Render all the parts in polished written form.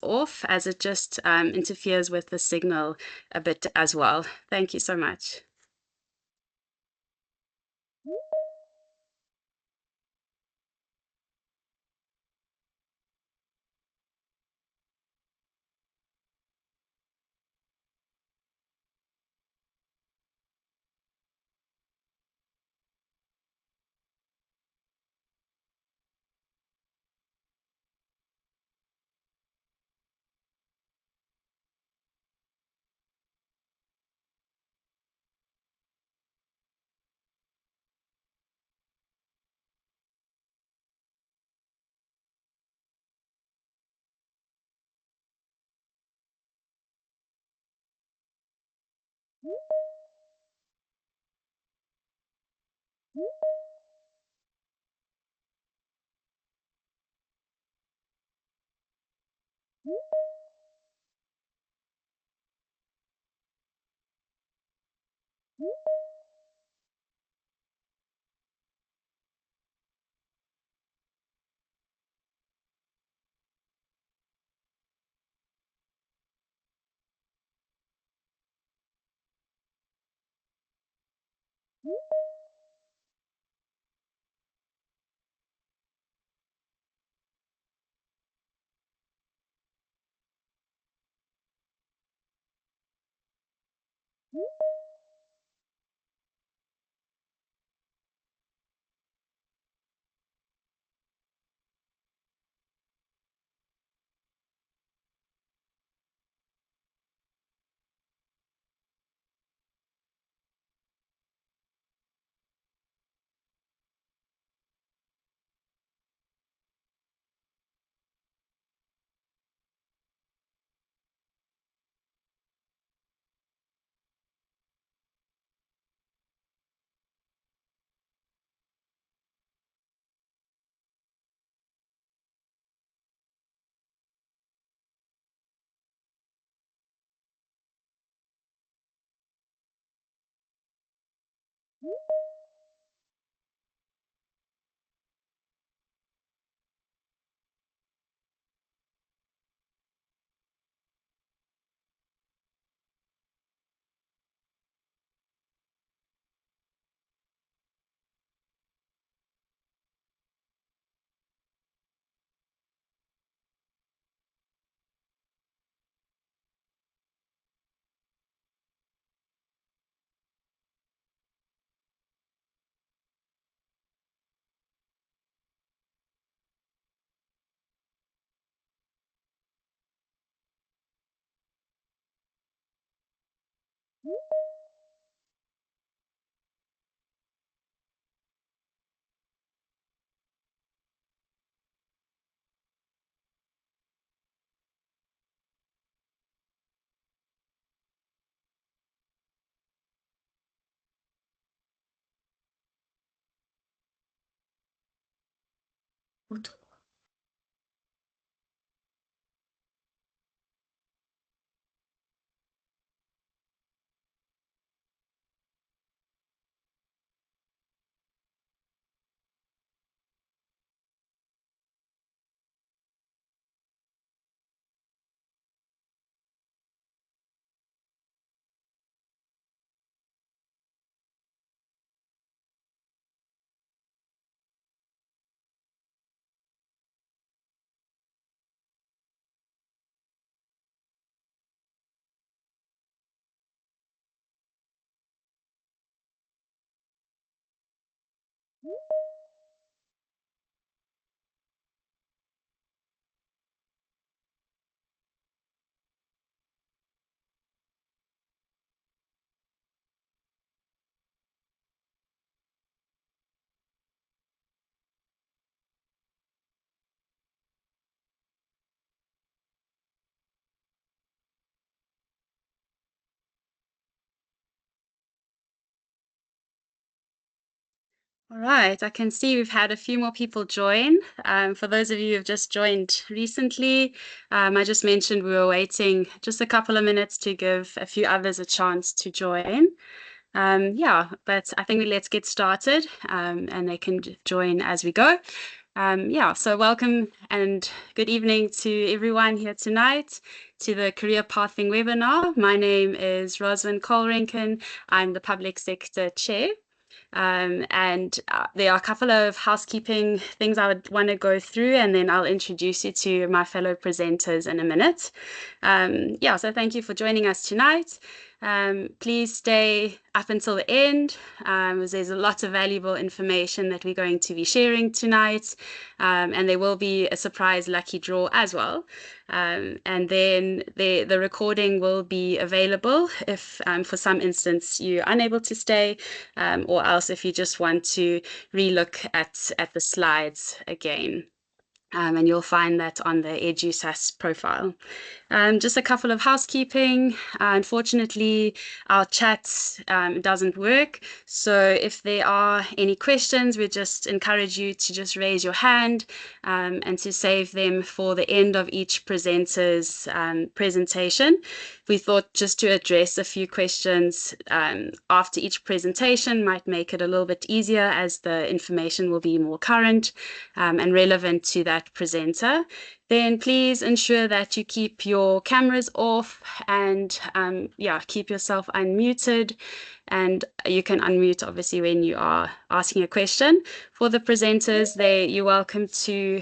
off as it just interferes with the signal a bit as well. Thank you so much. All right, I can see we've had a few more people join. For those of you who have just joined recently, I just mentioned we were waiting just a couple of minutes to give a few others a chance to join. Yeah, but I think let's get started and they can join as we go. Yeah, so welcome and good evening to everyone here tonight to the Career Pathing webinar. My name is Rosalind Kohlrenken. I'm the Public Sector Chair. And there are a couple of housekeeping things I would want to go through, and then I'll introduce you to my fellow presenters in a minute. Yeah, so thank you for joining us tonight. Please stay up until the end, as there's a lot of valuable information that we're going to be sharing tonight, and there will be a surprise lucky draw as well. And then the recording will be available if for some instance you're unable to stay, or else if you just want to relook at the slides again. And you'll find that on the EduSAS profile. Just a couple of housekeeping. Unfortunately, our chat doesn't work. So if there are any questions, we just encourage you to just raise your hand and to save them for the end of each presenter's presentation. We thought just to address a few questions after each presentation might make it a little bit easier, as the information will be more current and relevant to that presenter. Then please ensure that you keep your cameras off and keep yourself unmuted. And you can unmute obviously when you are asking a question. For the presenters, you're welcome to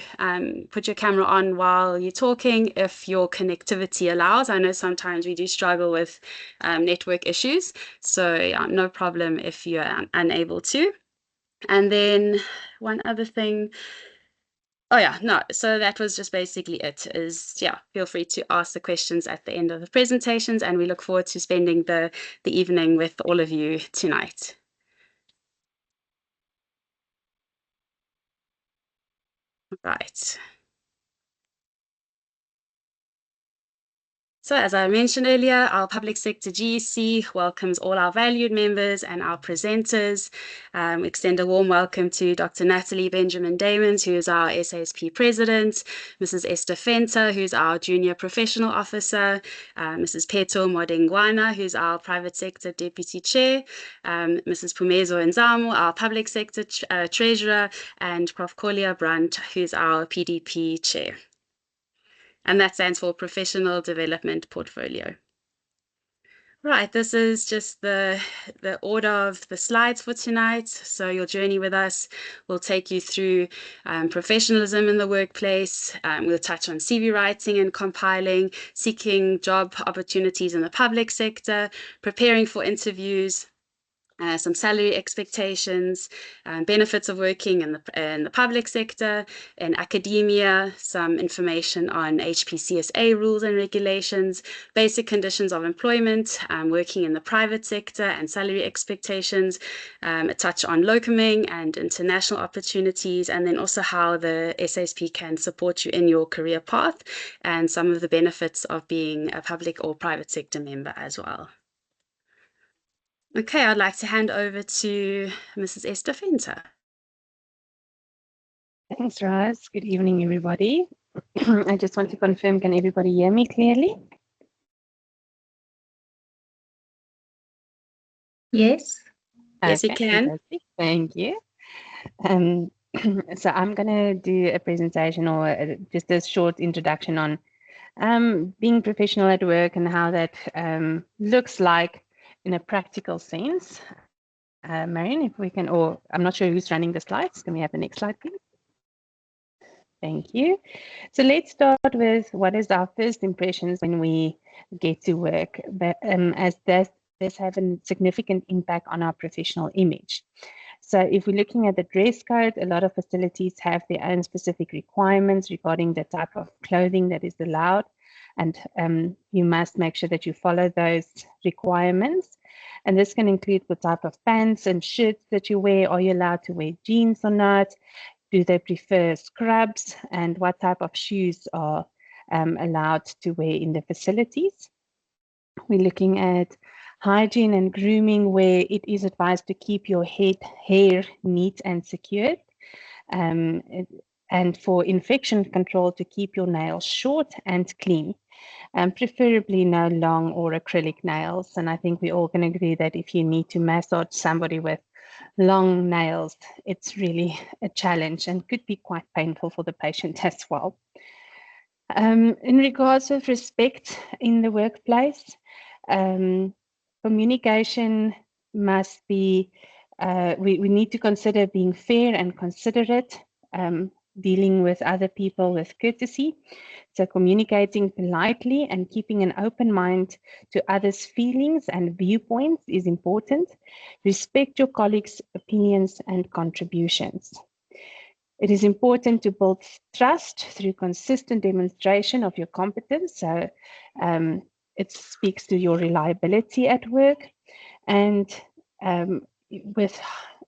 put your camera on while you're talking if your connectivity allows. I know sometimes we do struggle with network issues, so no problem if you're unable to. And then one other thing. Oh yeah, no, so that was just basically it. Feel free to ask the questions at the end of the presentations, and we look forward to spending the evening with all of you tonight. Right. So as I mentioned earlier, our Public Sector GEC welcomes all our valued members and our presenters. We extend a warm welcome to Dr. Natalie Benjamin Damons, who is our SASP President, Mrs. Esther Fenter, who's our Junior Professional Officer, Mrs. Peto Modengwana, who's our Private Sector Deputy Chair, Mrs. Pumezo Nzamo, our Public Sector Treasurer, and Prof. Kolia Brandt, who's our PDP Chair. And that stands for Professional Development Portfolio. Right, this is just the order of the slides for tonight. So your journey with us will take you through professionalism in the workplace. We'll touch on CV writing and compiling, seeking job opportunities in the public sector, preparing for interviews, some salary expectations, benefits of working in the public sector, in academia, some information on HPCSA rules and regulations, basic conditions of employment, working in the private sector and salary expectations, a touch on locuming and international opportunities, and then also how the SASP can support you in your career path and some of the benefits of being a public or private sector member as well. Okay, I'd like to hand over to Mrs. Esther Fenter. Thanks, Roz. Good evening, everybody. I just want to confirm, can everybody hear me clearly? Yes. Okay, yes, you can. Fantastic. Thank you. So I'm going to do a presentation or just a short introduction on being professional at work and how that looks like in a practical sense. Marion, if we can, or I'm not sure who's running the slides. Can we have the next slide, please? Thank you. So let's start with what is our first impressions when we get to work, but as this has a significant impact on our professional image. So if we're looking at the dress code, a lot of facilities have their own specific requirements regarding the type of clothing that is allowed, and you must make sure that you follow those requirements. And this can include the type of pants and shirts that you wear. Are you allowed to wear jeans or not? Do they prefer scrubs, and what type of shoes are allowed to wear in the facilities? We're looking at hygiene and grooming, where it is advised to keep your hair neat and secured. And for infection control, to keep your nails short and clean, and preferably no long or acrylic nails. And I think we all can agree that if you need to massage somebody with long nails, it's really a challenge and could be quite painful for the patient as well. In regards of respect in the workplace, communication must be, we need to consider being fair and considerate, dealing with other people with courtesy. So communicating politely and keeping an open mind to others' feelings and viewpoints is important. Respect your colleagues' opinions and contributions. It is important to build trust through consistent demonstration of your competence. So it speaks to your reliability at work. And with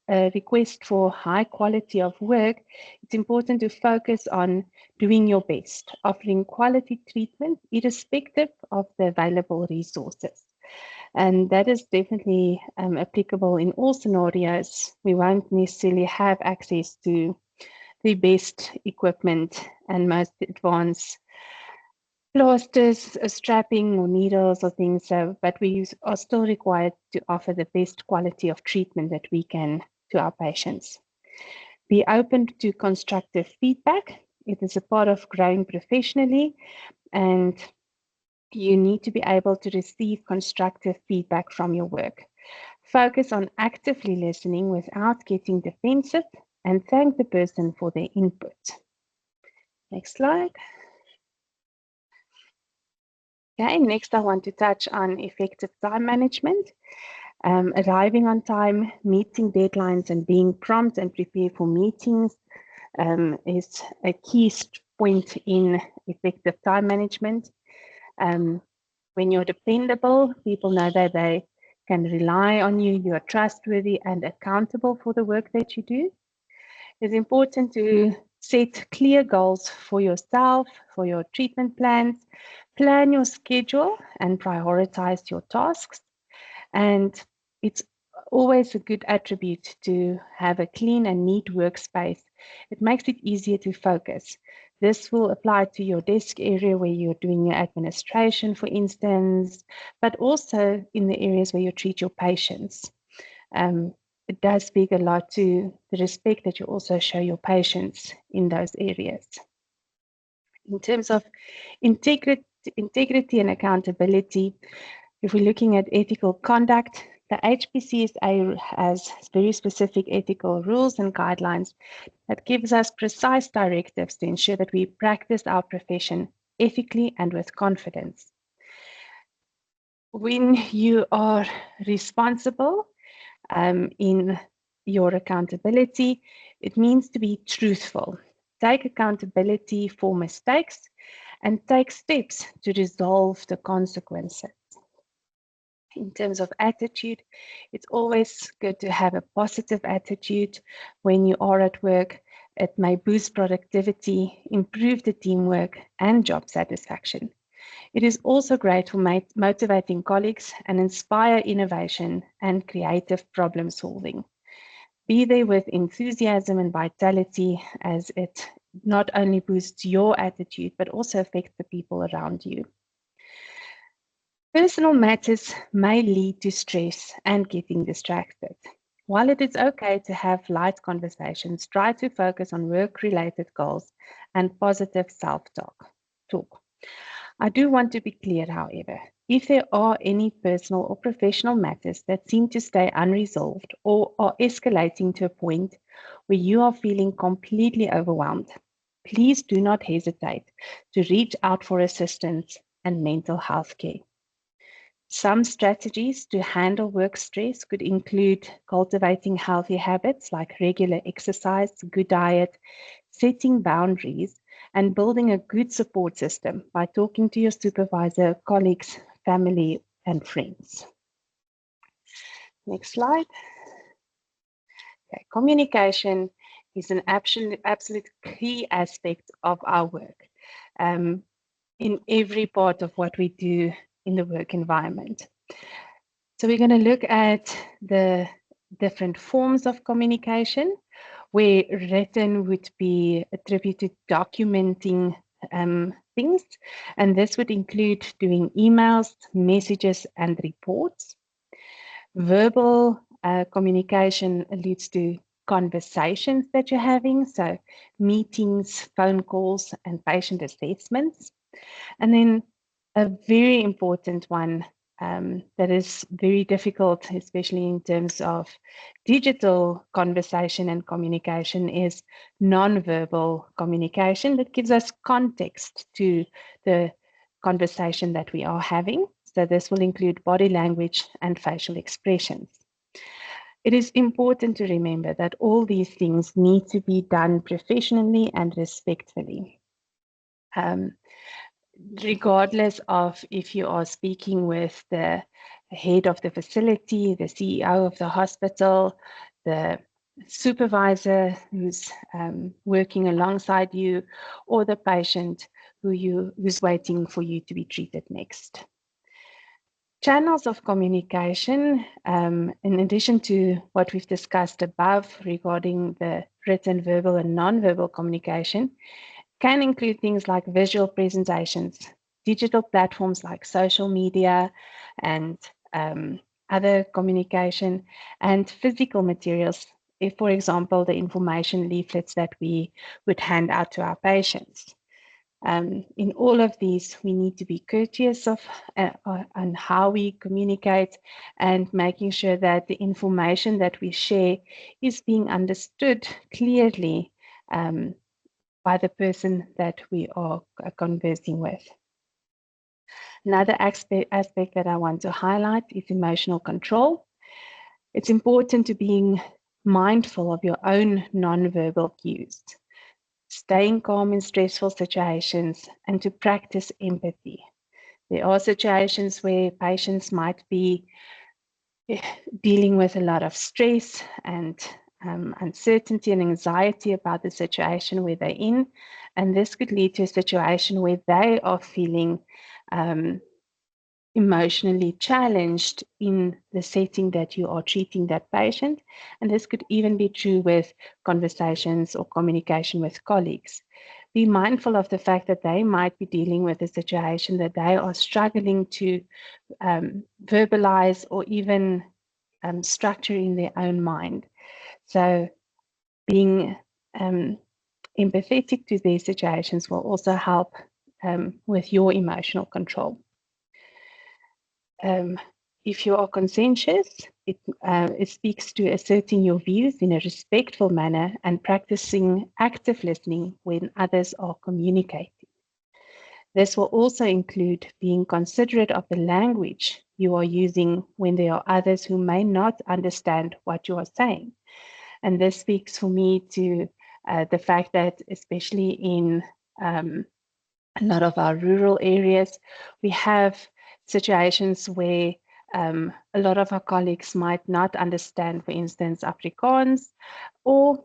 a request for high quality of work, it's important to focus on doing your best, offering quality treatment irrespective of the available resources. And that is definitely applicable in all scenarios. We won't necessarily have access to the best equipment and most advanced plasters, strapping or needles or things, but we are still required to offer the best quality of treatment that we can to our patients. Be open to constructive feedback. It is a part of growing professionally, and you need to be able to receive constructive feedback from your work. Focus on actively listening without getting defensive, and thank the person for their input. Next slide. Okay, next I want to touch on effective time management. Arriving on time, meeting deadlines, and being prompt and prepared for meetings is a key point in effective time management. When you're dependable, people know that they can rely on you, you are trustworthy and accountable for the work that you do. It's important to set clear goals for yourself, for your treatment plans, plan your schedule and prioritize your tasks. And it's always a good attribute to have a clean and neat workspace. It makes it easier to focus. This will apply to your desk area where you're doing your administration, for instance, but also in the areas where you treat your patients. It does speak a lot to the respect that you also show your patients in those areas. In terms of integrity and accountability, if we're looking at ethical conduct, the HPCSA has very specific ethical rules and guidelines that gives us precise directives to ensure that we practice our profession ethically and with confidence. When you are responsible in your accountability, it means to be truthful. Take accountability for mistakes and take steps to resolve the consequences. In terms of attitude, it's always good to have a positive attitude when you are at work. It may boost productivity, improve the teamwork and job satisfaction. It is also great for motivating colleagues and inspire innovation and creative problem solving. Be there with enthusiasm and vitality, as it not only boosts your attitude, but also affects the people around you. Personal matters may lead to stress and getting distracted. While it is okay to have light conversations, try to focus on work-related goals and positive self-talk. I do want to be clear, however, if there are any personal or professional matters that seem to stay unresolved or are escalating to a point where you are feeling completely overwhelmed, please do not hesitate to reach out for assistance and mental health care. Some strategies to handle work stress could include cultivating healthy habits like regular exercise, good diet, setting boundaries, and building a good support system by talking to your supervisor, colleagues, family, and friends. Next slide. Okay, communication is an absolute key aspect of our work in every part of what we do in the work environment. So we're going to look at the different forms of communication, where written would be attributed documenting things, and this would include doing emails, messages, and reports. Verbal Communication alludes to conversations that you're having, so meetings, phone calls, and patient assessments. And then a very important one that is very difficult, especially in terms of digital conversation and communication, is non-verbal communication that gives us context to the conversation that we are having. So this will include body language and facial expressions. It is important to remember that all these things need to be done professionally and respectfully. Regardless of if you are speaking with the head of the facility, the CEO of the hospital, the supervisor who's working alongside you, or the patient who's waiting for you to be treated next. Channels of communication, in addition to what we've discussed above regarding the written, verbal, and non-verbal communication, can include things like visual presentations, digital platforms like social media and other communication, and physical materials, if, for example, the information leaflets that we would hand out to our patients. In all of these, we need to be courteous of on how we communicate and making sure that the information that we share is being understood clearly by the person that we are conversing with. Another aspect that I want to highlight is emotional control. It's important to being mindful of your own non-verbal cues, staying calm in stressful situations, and to practice empathy. There are situations where patients might be dealing with a lot of stress and uncertainty and anxiety about the situation where they're in. And this could lead to a situation where they are feeling emotionally challenged in the setting that you are treating that patient. And this could even be true with conversations or communication with colleagues. Be mindful of the fact that they might be dealing with a situation that they are struggling to verbalize or even structure in their own mind. So being empathetic to these situations will also help with your emotional control. If you are conscientious, it speaks to asserting your views in a respectful manner and practicing active listening when others are communicating. This will also include being considerate of the language you are using when there are others who may not understand what you are saying. And this speaks for me to the fact that, especially in a lot of our rural areas, we have situations where a lot of our colleagues might not understand, for instance, Afrikaans or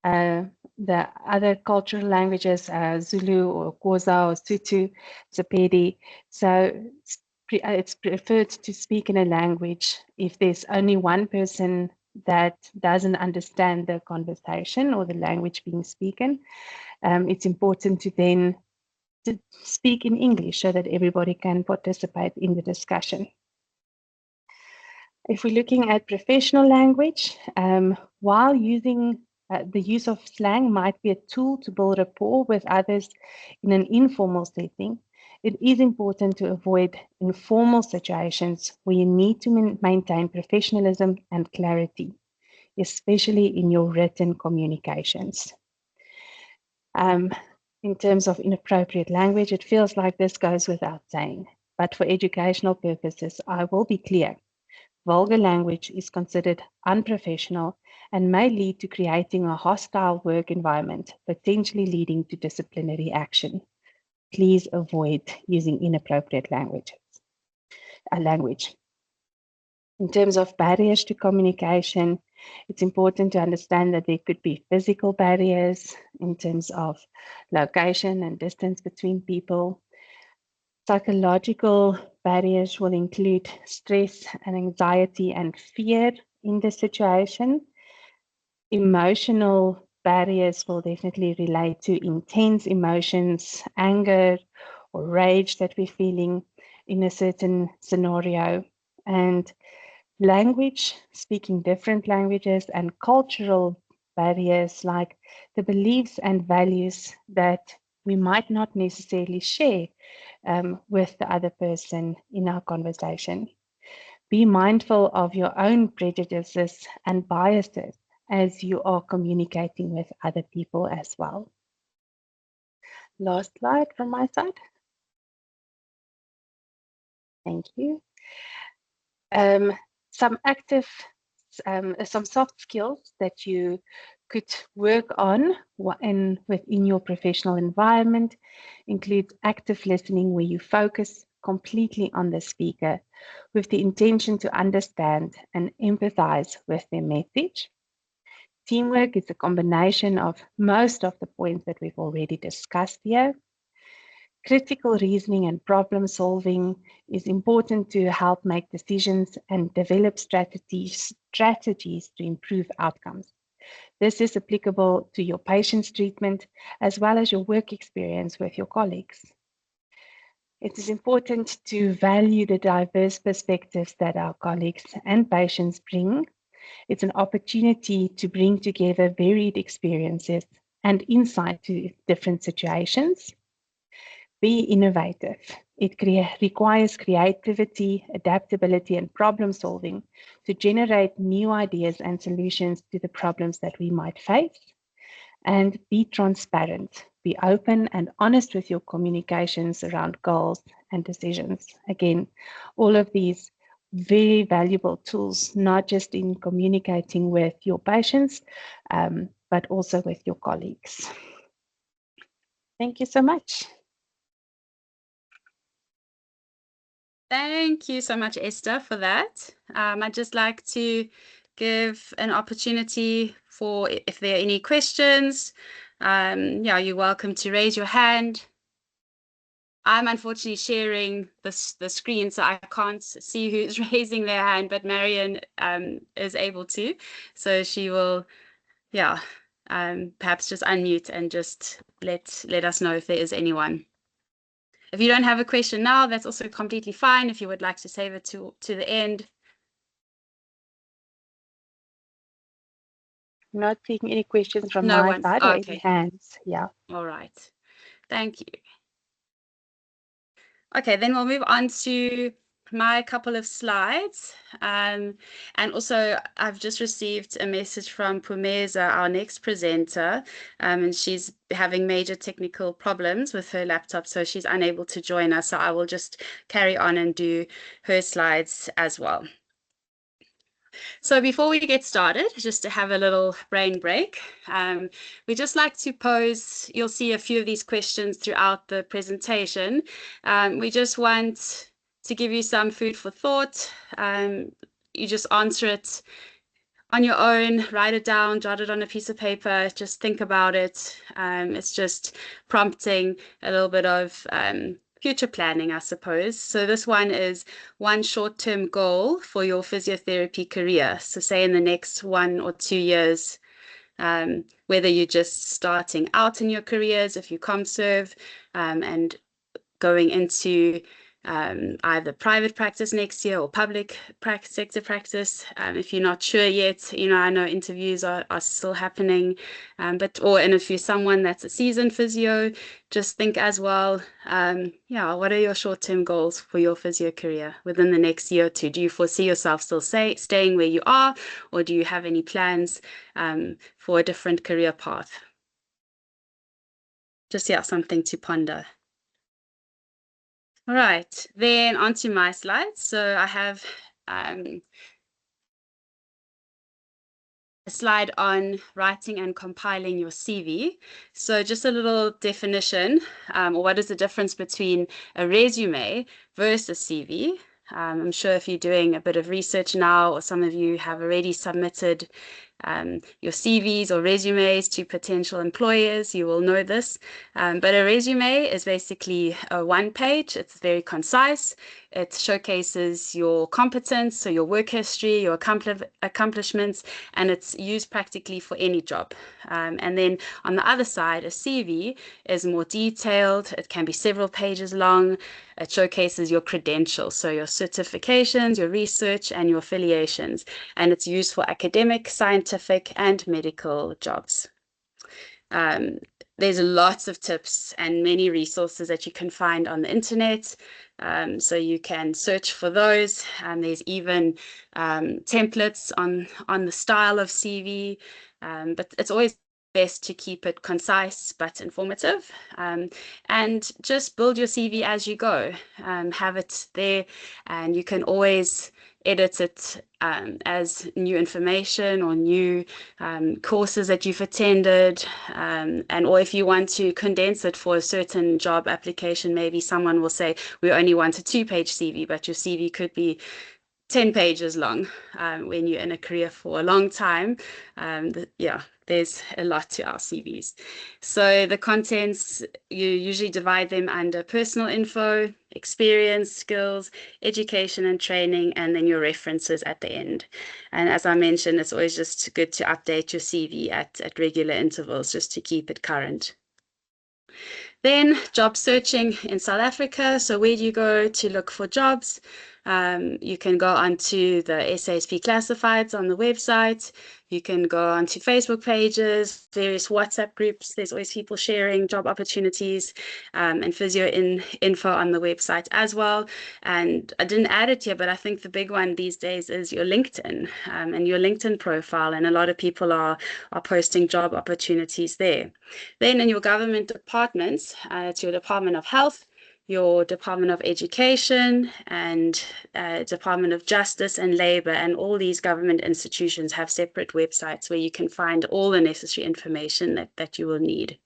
the other cultural languages, Zulu or Xhosa or Sotho, Sepedi. So it's preferred to speak in a language if there's only one person that doesn't understand the conversation or the language being spoken. It's important to then speak in English so that everybody can participate in the discussion. If we're looking at professional language, while using the use of slang might be a tool to build rapport with others in an informal setting, it is important to avoid informal situations where you need to maintain professionalism and clarity, especially in your written communications. In terms of inappropriate language, it feels like this goes without saying, but for educational purposes, I will be clear. Vulgar language is considered unprofessional and may lead to creating a hostile work environment, potentially leading to disciplinary action. Please avoid using inappropriate language. In terms of barriers to communication, it's important to understand that there could be physical barriers in terms of location and distance between people. Psychological barriers will include stress and anxiety and fear in the situation. Emotional barriers will definitely relate to intense emotions, anger or rage that we're feeling in a certain scenario. And Language, speaking different languages, and cultural barriers like the beliefs and values that we might not necessarily share with the other person in our conversation. Be mindful of your own prejudices and biases as you are communicating with other people as well. Last slide from my side. Thank you. Some soft skills that you could work on within your professional environment include active listening, where you focus completely on the speaker with the intention to understand and empathize with their message. Teamwork is a combination of most of the points that we've already discussed here. Critical reasoning and problem solving is important to help make decisions and develop strategies to improve outcomes. This is applicable to your patient's treatment as well as your work experience with your colleagues. It is important to value the diverse perspectives that our colleagues and patients bring. It's an opportunity to bring together varied experiences and insight to different situations. Be innovative. It requires creativity, adaptability, and problem solving to generate new ideas and solutions to the problems that we might face. And be transparent. Be open and honest with your communications around goals and decisions. Again, all of these very valuable tools, not just in communicating with your patients, but also with your colleagues. Thank you so much. Thank you so much, Esther, for that. I'd just like to give an opportunity for if there are any questions. Yeah, you're welcome to raise your hand. I'm unfortunately sharing the screen, so I can't see who's raising their hand, but Marion is able to. So she will, yeah, perhaps just unmute and just let us know if there is anyone. If you don't have a question now, that's also completely fine if you would like to save it to the end. Not seeing any questions from No my one. side or any hands. Yeah. All right. Thank you. Okay, then we'll move on to my couple of slides. And also, I've just received a message from Pumeza, our next presenter, and she's having major technical problems with her laptop, so she's unable to join us. So I will just carry on and do her slides as well. So before we get started, just to have a little brain break, we just like to pose, you'll see a few of these questions throughout the presentation. We just want to give you some food for thought. You just answer it on your own, write it down, jot it on a piece of paper, just think about it. It's just prompting a little bit of future planning, I suppose. So this one is one short-term goal for your physiotherapy career. So say in the next 1 or 2 years, whether you're just starting out in your careers, if you ComServe, and going into either private practice next year or public sector practice. If you're not sure yet, I know interviews are still happening, or if you're someone that's a seasoned physio, just think as well, what are your short-term goals for your physio career within the next year or two? Do you foresee yourself still staying where you are, or do you have any plans for a different career path? Just something to ponder. All right, then onto my slides. So I have a slide on writing and compiling your CV. So just a little definition, or what is the difference between a resume versus CV? I'm sure if you're doing a bit of research now, or some of you have already submitted your CVs or resumes to potential employers. You will know this. But a resume is basically a one page. It's very concise. It showcases your competence, so your work history, your accomplishments, and it's used practically for any job. And then on the other side, a CV is more detailed. It can be several pages long. It showcases your credentials, so your certifications, your research, and your affiliations. And it's used for academic, scientific, and medical jobs. There's lots of tips and many resources that you can find on the internet. So you can search for those. There's even templates on the style of CV, but it's always best to keep it concise but informative, and just build your CV as you go. Have it there, and you can always edit it as new information or new courses that you've attended, and or if you want to condense it for a certain job application, maybe someone will say we only want a 2-page CV, but your CV could be 10 pages long when you're in a career for a long time. There's a lot to our CVs. So the contents, you usually divide them under personal info, experience, skills, education and training, and then your references at the end. And as I mentioned, it's always just good to update your CV at regular intervals just to keep it current. Then job searching in South Africa. So where do you go to look for jobs? You can go onto the SASP classifieds on the website. You can go onto Facebook pages, various WhatsApp groups. There's always people sharing job opportunities, and physio info on the website as well. And I didn't add it here, but I think the big one these days is your LinkedIn, and your LinkedIn profile. And a lot of people are posting job opportunities there. Then in your government departments, it's your Department of Health, your Department of Education, and Department of Justice and Labor, and all these government institutions have separate websites where you can find all the necessary information that you will need,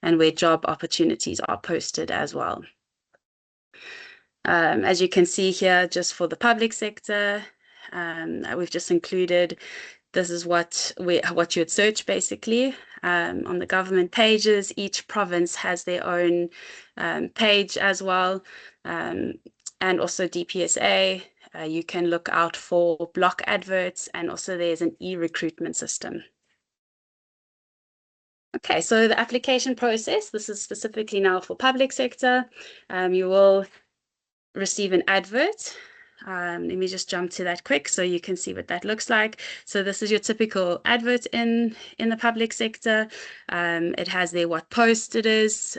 and where job opportunities are posted as well. As you can see here, just for the public sector, we've just included, this is what you would search basically. On the government pages, each province has their own page as well, and also DPSA. You can look out for block adverts, and also there's an e-recruitment system. Okay, so the application process, this is specifically now for public sector. You will receive an advert. Let me just jump to that quick so you can see what that looks like. So this is your typical advert in the public sector. It has there what post it is,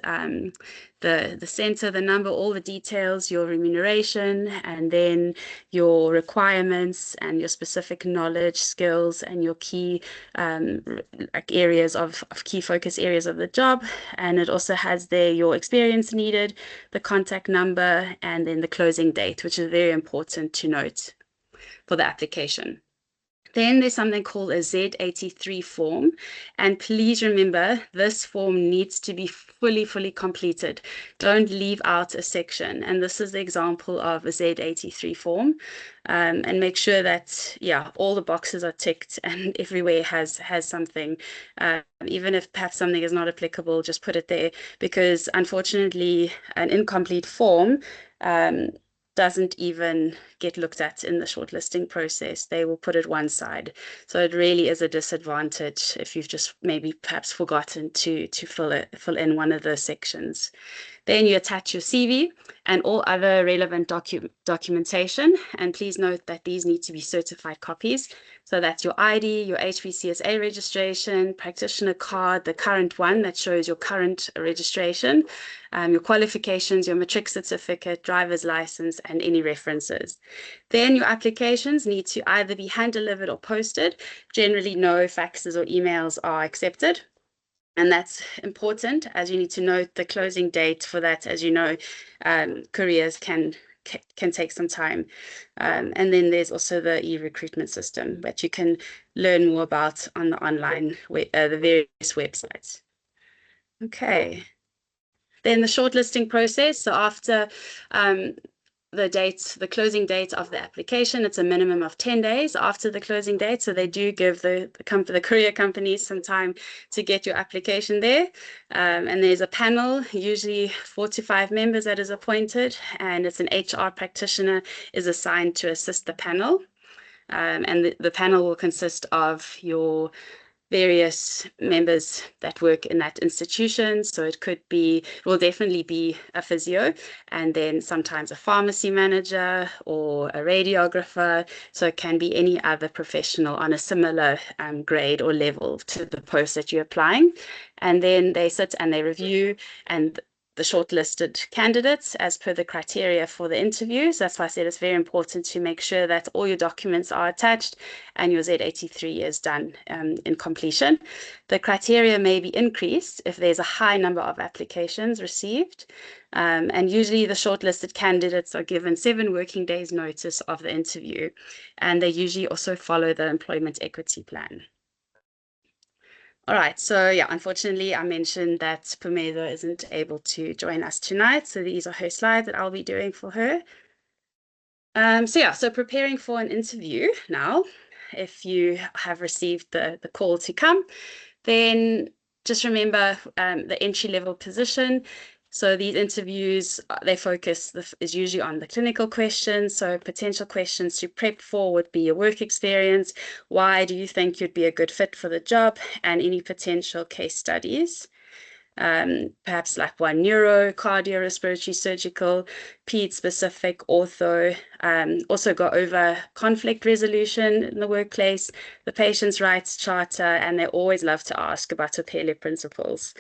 the center, the number, all the details, your remuneration, and then your requirements and your specific knowledge, skills, and your key like areas of key focus areas of the job. And it also has there your experience needed, the contact number, and then the closing date, which is very important to note for the application. Then there's something called a Z83 form. And please remember, this form needs to be fully completed. Don't leave out a section. And this is the example of a Z83 form. And make sure that, all the boxes are ticked and everywhere has something. Even if perhaps something is not applicable, just put it there, because unfortunately, an incomplete form doesn't even get looked at in the shortlisting process. They will put it one side. So it really is a disadvantage if you've just maybe perhaps forgotten to fill in one of the sections. Then you attach your CV and all other relevant documentation. And please note that these need to be certified copies. So that's your ID, your HPCSA registration, practitioner card, the current one that shows your current registration, your qualifications, your matric certificate, driver's license, and any references. Then your applications need to either be hand-delivered or posted. Generally, no faxes or emails are accepted. And that's important, as you need to note the closing date for that. As you know, careers can take some time. And then there's also the e-recruitment system that you can learn more about on the online, the various websites. Okay. Then the shortlisting process. So after the closing date of the application. It's a minimum of 10 days after the closing date. So they do give the courier companies some time to get your application there. And there's a panel, usually 4 to 5 members that is appointed, and it's an HR practitioner is assigned to assist the panel. And the panel will consist of your various members that work in that institution. So it will definitely be a physio, and then sometimes a pharmacy manager or a radiographer. So it can be any other professional on a similar grade or level to the post that you're applying. And then they sit and they review and the shortlisted candidates as per the criteria for the interviews. That's why I said it's very important to make sure that all your documents are attached and your Z83 is done in completion. The criteria may be increased if there's a high number of applications received. And usually the shortlisted candidates are given 7 working days notice of the interview, and they usually also follow the employment equity plan. All right, so yeah, unfortunately, I mentioned that Pumezo isn't able to join us tonight. So these are her slides that I'll be doing for her. So preparing for an interview now, if you have received the call to come, then just remember the entry-level position. So these interviews, they focus is usually on the clinical questions. So potential questions to prep for would be your work experience. Why do you think you'd be a good fit for the job? And any potential case studies. Perhaps like one neuro, cardio, respiratory, surgical, ped specific, ortho. Also go over conflict resolution in the workplace, the patient's rights charter, and they always love to ask about Topele principles.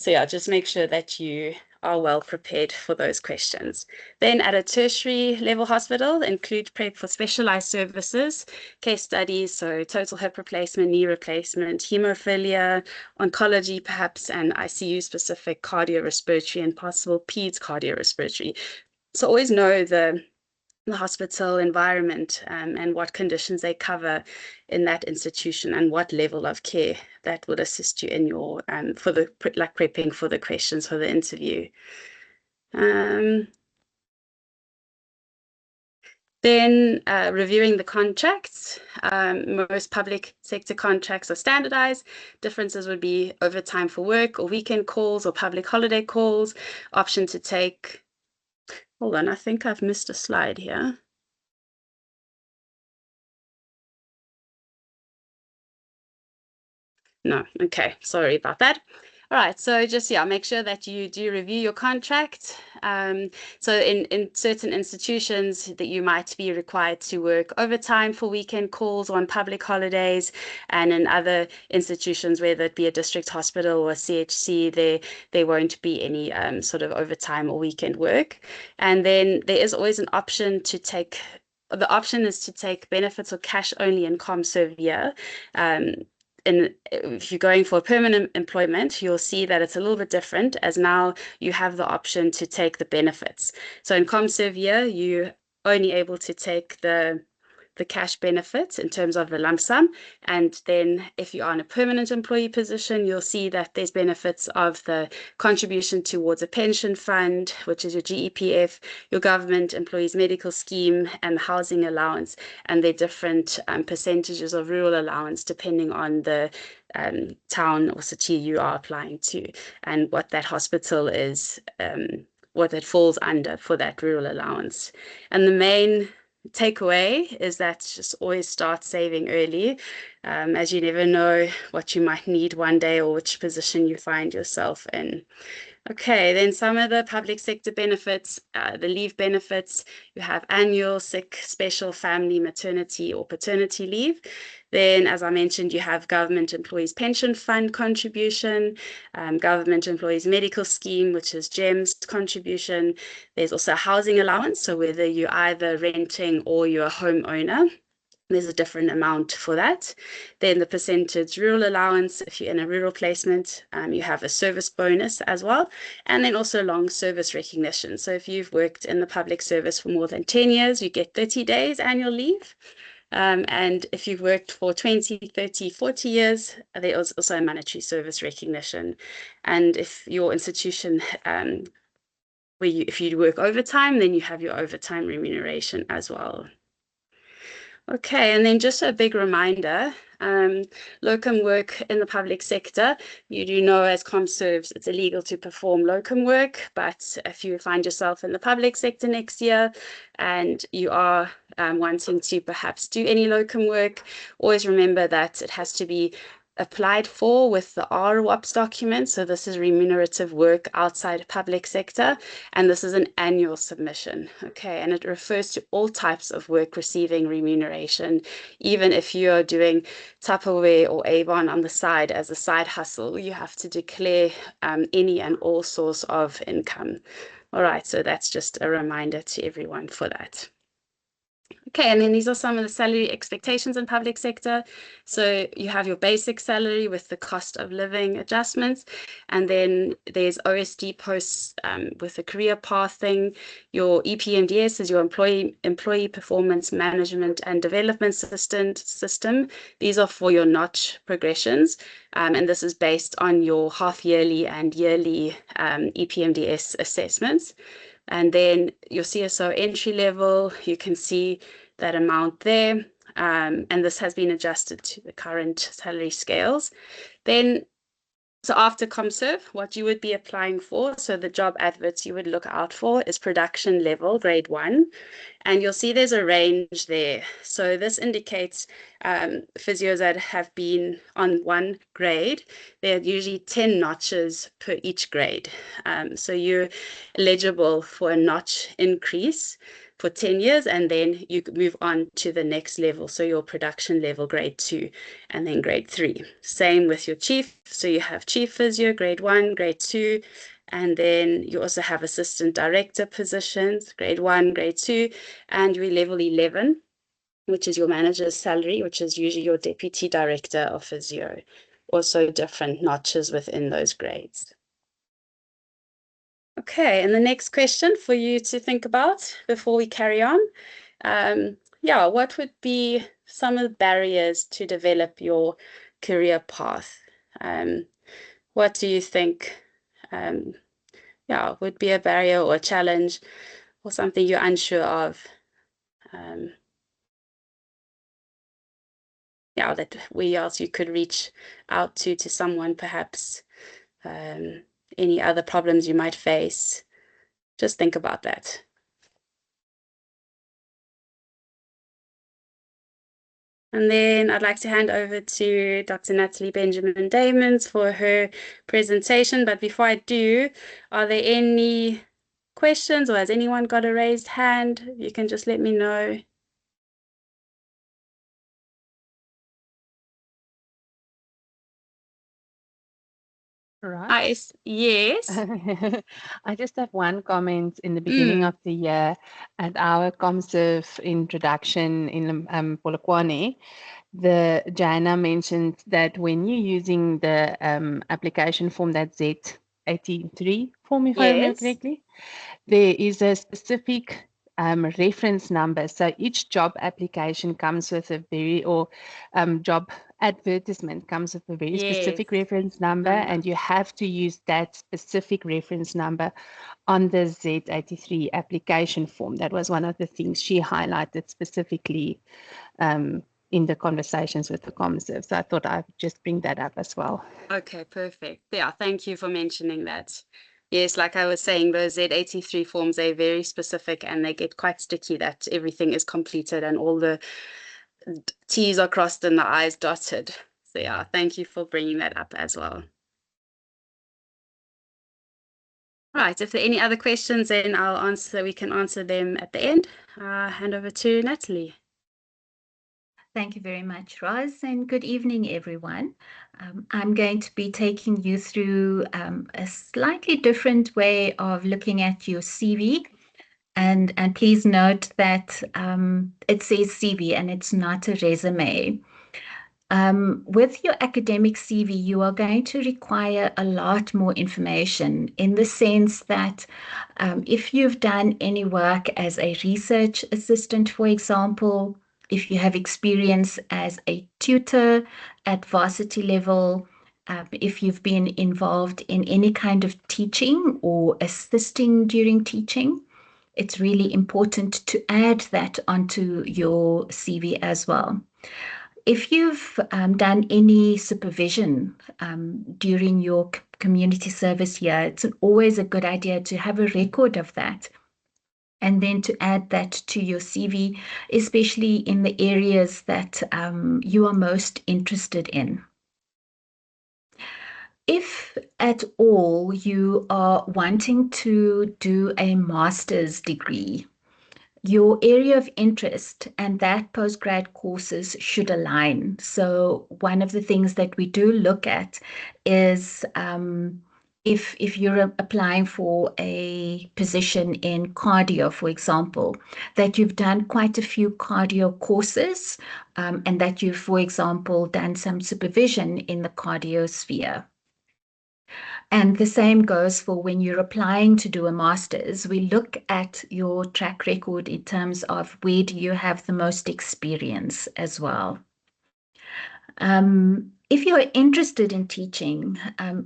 So yeah, just make sure that you are well prepared for those questions. Then at a tertiary level hospital, include prep for specialized services, case studies, so total hip replacement, knee replacement, hemophilia, oncology perhaps, and ICU specific cardiorespiratory and possible peds cardiorespiratory. So always know the hospital environment and what conditions they cover in that institution and what level of care that would assist you in your prepping for the questions for the interview. Then reviewing the contracts. Most public sector contracts are standardized. Differences would be overtime for work or weekend calls or public holiday calls. Option to take, hold on, I think I've missed a slide here. No, okay, sorry about that. All right, so just, yeah, make sure that you do review your contract. So in certain institutions that you might be required to work overtime for weekend calls on public holidays, and in other institutions, whether it be a district hospital or a CHC, there won't be any sort of overtime or weekend work. And then there is always an option to take, the option is to take benefits or cash only in ComServe. And if you're going for permanent employment, you'll see that it's a little bit different, as now you have the option to take the benefits. So in ComServe, you're only able to take the cash benefits in terms of the lump sum. And then if you're on a permanent employee position, you'll see that there's benefits of the contribution towards a pension fund, which is your GEPF, your government employees medical scheme, and the housing allowance. And they're different percentages of rural allowance depending on the town or city you are applying to and what that hospital is, what it falls under for that rural allowance. And the main takeaway is that just always start saving early, as you never know what you might need one day or which position you find yourself in. Okay, then some of the public sector benefits, the leave benefits, you have annual, sick, special, family, maternity, or paternity leave. Then, as I mentioned, you have government employees pension fund contribution, government employees medical scheme, which is GEMS contribution. There's also a housing allowance, so whether you're either renting or you're a homeowner, there's a different amount for that. Then the percentage rural allowance, if you're in a rural placement, you have a service bonus as well. And then also long service recognition. So if you've worked in the public service for more than 10 years, you get 30 days annual leave. And if you've worked for 20, 30, 40 years, there is also a monetary service recognition. And if your institution where if you work overtime, then you have your overtime remuneration as well. Okay, and then just a big reminder, locum work in the public sector, you do know as ComServes, it's illegal to perform locum work, but if you find yourself in the public sector next year and you are wanting to perhaps do any locum work, always remember that it has to be applied for with the RWAPS document. So this is remunerative work outside public sector, and this is an annual submission. Okay, and it refers to all types of work receiving remuneration, even if you are doing Tupperware or Avon on the side as a side hustle, you have to declare any and all source of income. All right, so that's just a reminder to everyone for that. Okay, and then these are some of the salary expectations in public sector. So you have your basic salary with the cost of living adjustments, and then there's OSD posts with the career path thing. Your EPMDS is your employee performance management and development system. These are for your notch progressions, and this is based on your half yearly and yearly EPMDS assessments. And then your CSO entry level, you can see that amount there. And this has been adjusted to the current salary scales. Then, so after ComServe, what you would be applying for, so the job adverts you would look out for is production level, grade 1. And you'll see there's a range there. So this indicates physios that have been on one grade. There are usually 10 notches per each grade. So you're eligible for a notch increase for 10 years, and then you move on to the next level. So your production level, grade 2, and then grade 3. Same with your chief. So you have chief physio, grade 1, grade 2, and then you also have assistant director positions, grade 1, grade 2, and your level 11, which is your manager's salary, which is usually your deputy director of physio. Also different notches within those grades. Okay, and the next question for you to think about before we carry on. Yeah, what would be some of the barriers to develop your career path? What do you think would be a barrier or a challenge or something you're unsure of? That where else you could reach out to someone, perhaps any other problems you might face. Just think about that. And then I'd like to hand over to Dr. Natalie Benjamin Damons for her presentation. But before I do, are there any questions, or has anyone got a raised hand? You can just let me know. Right. Yes. I just have one comment in the beginning of the year at our ComServe introduction in Polokwane. The Jana mentioned that when you're using the application form, that Z83 form, if I remember correctly, there is a specific reference number. So each job application comes with a job advertisement comes with a very specific reference number, and you have to use that specific reference number on the Z83 application form. That was one of the things she highlighted specifically in the conversations with the ComServe. So I thought I would just bring that up as well. Okay, perfect. Yeah, thank you for mentioning that. Yes, like I was saying, those Z83 forms are very specific and they get quite sticky that everything is completed and all the T's are crossed and the I's dotted. So yeah, thank you for bringing that up as well. Right, if there are any other questions, then we can answer them at the end. Hand over to Natalie. Thank you very much, Roz, and good evening, everyone. I'm going to be taking you through a slightly different way of looking at your CV. And please note that it says CV and it's not a resume. With your academic CV, you are going to require a lot more information in the sense that if you've done any work as a research assistant, for example, if you have experience as a tutor at varsity level, if you've been involved in any kind of teaching or assisting during teaching, it's really important to add that onto your CV as well. If you've done any supervision during your community service year, it's always a good idea to have a record of that, and then to add that to your CV, especially in the areas that you are most interested in. If at all you are wanting to do a master's degree, your area of interest and that postgrad courses should align. So one of the things that we do look at is if you're applying for a position in cardio, for example, that you've done quite a few cardio courses and that you've, for example, done some supervision in the cardio sphere. And the same goes for when you're applying to do a master's. We look at your track record in terms of where do you have the most experience as well. If you're interested in teaching,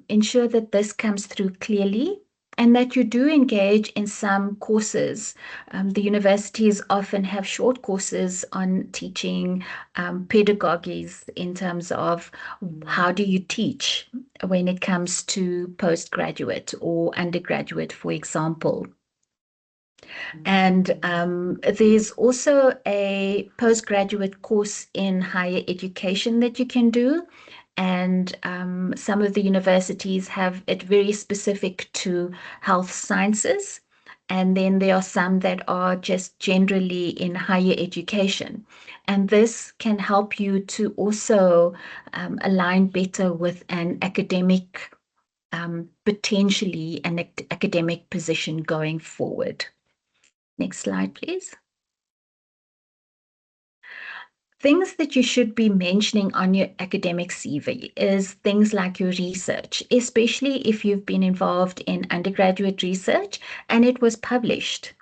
ensure that this comes through clearly and that you do engage in some courses. The universities often have short courses on teaching pedagogies in terms of how do you teach when it comes to postgraduate or undergraduate, for example. And there's also a postgraduate course in higher education that you can do. And some of the universities have it very specific to health sciences. And then there are some that are just generally in higher education. And this can help you to also align better with an academic, potentially an academic position going forward. Next slide, please. Things that you should be mentioning on your academic CV is things like your research, especially if you've been involved in undergraduate research and it was published.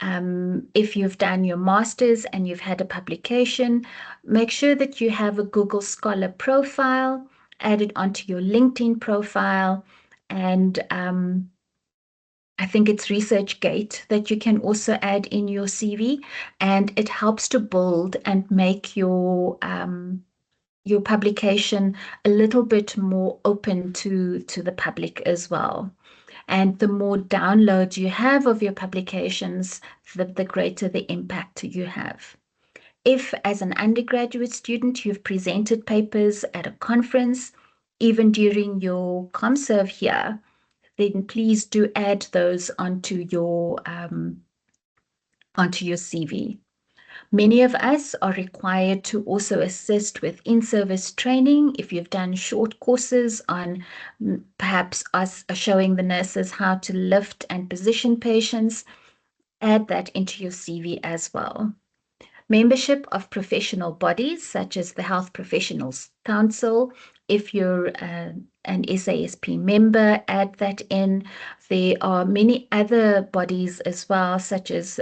If you've done your master's and you've had a publication, make sure that you have a Google Scholar profile, add it onto your LinkedIn profile, and I think it's ResearchGate that you can also add in your CV, and it helps to build and make your publication a little bit more open to the public as well. And the more downloads you have of your publications, the greater the impact you have. If, as an undergraduate student, you've presented papers at a conference, even during your ComServe year, then please do add those onto your CV. Many of us are required to also assist with in-service training. If you've done short courses on perhaps us showing the nurses how to lift and position patients, add that into your CV as well. Membership of professional bodies such as the Health Professionals Council. If you're an SASP member, add that in. There are many other bodies as well, such as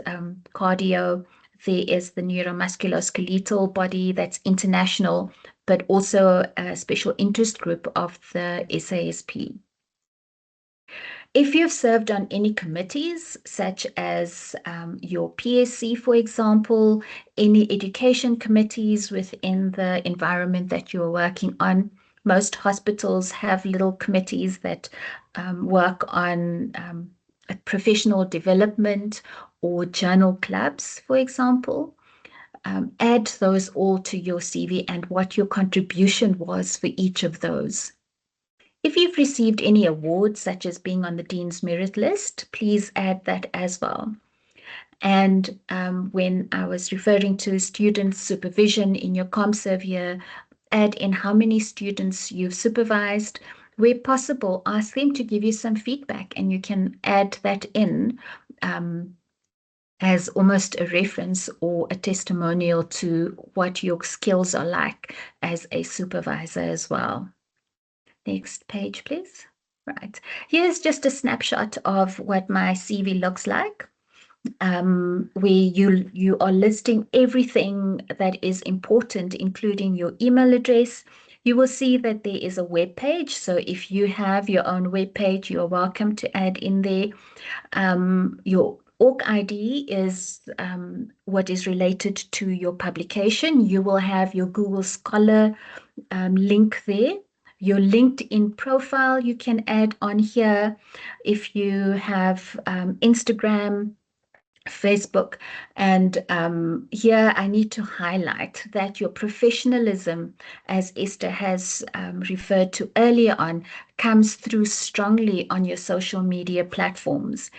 cardio. There is the neuromusculoskeletal body that's international, but also a special interest group of the SASP. If you've served on any committees, such as your PSC, for example, any education committees within the environment that you're working on, most hospitals have little committees that work on professional development or journal clubs, for example. Add those all to your CV and what your contribution was for each of those. If you've received any awards, such as being on the Dean's Merit List, please add that as well. And when I was referring to student supervision in your ComServe year, add in how many students you've supervised. Where possible, ask them to give you some feedback, and you can add that in as almost a reference or a testimonial to what your skills are like as a supervisor as well. Next page, please. Right. Here's just a snapshot of what my CV looks like, where you are listing everything that is important, including your email address. You will see that there is a web page. So if you have your own web page, you're welcome to add in there. Your ORC ID is what is related to your publication. You will have your Google Scholar link there. Your LinkedIn profile you can add on here. If you have Instagram, Facebook, and here I need to highlight that your professionalism, as Esther has referred to earlier on, comes through strongly on your social media platforms.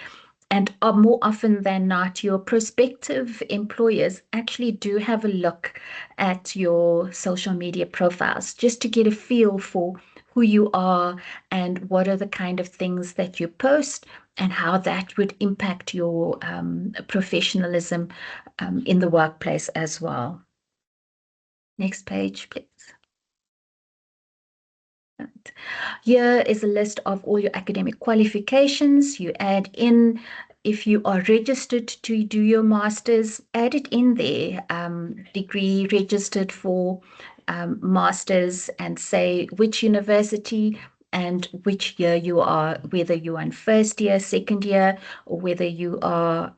And more often than not, your prospective employers actually do have a look at your social media profiles just to get a feel for who you are and what are the kind of things that you post and how that would impact your professionalism in the workplace as well. Next page, please. Here is a list of all your academic qualifications. You add in, if you are registered to do your master's, add it in there. Degree registered for master's, and say which university and which year you are, whether you are in first year, second year, or whether you are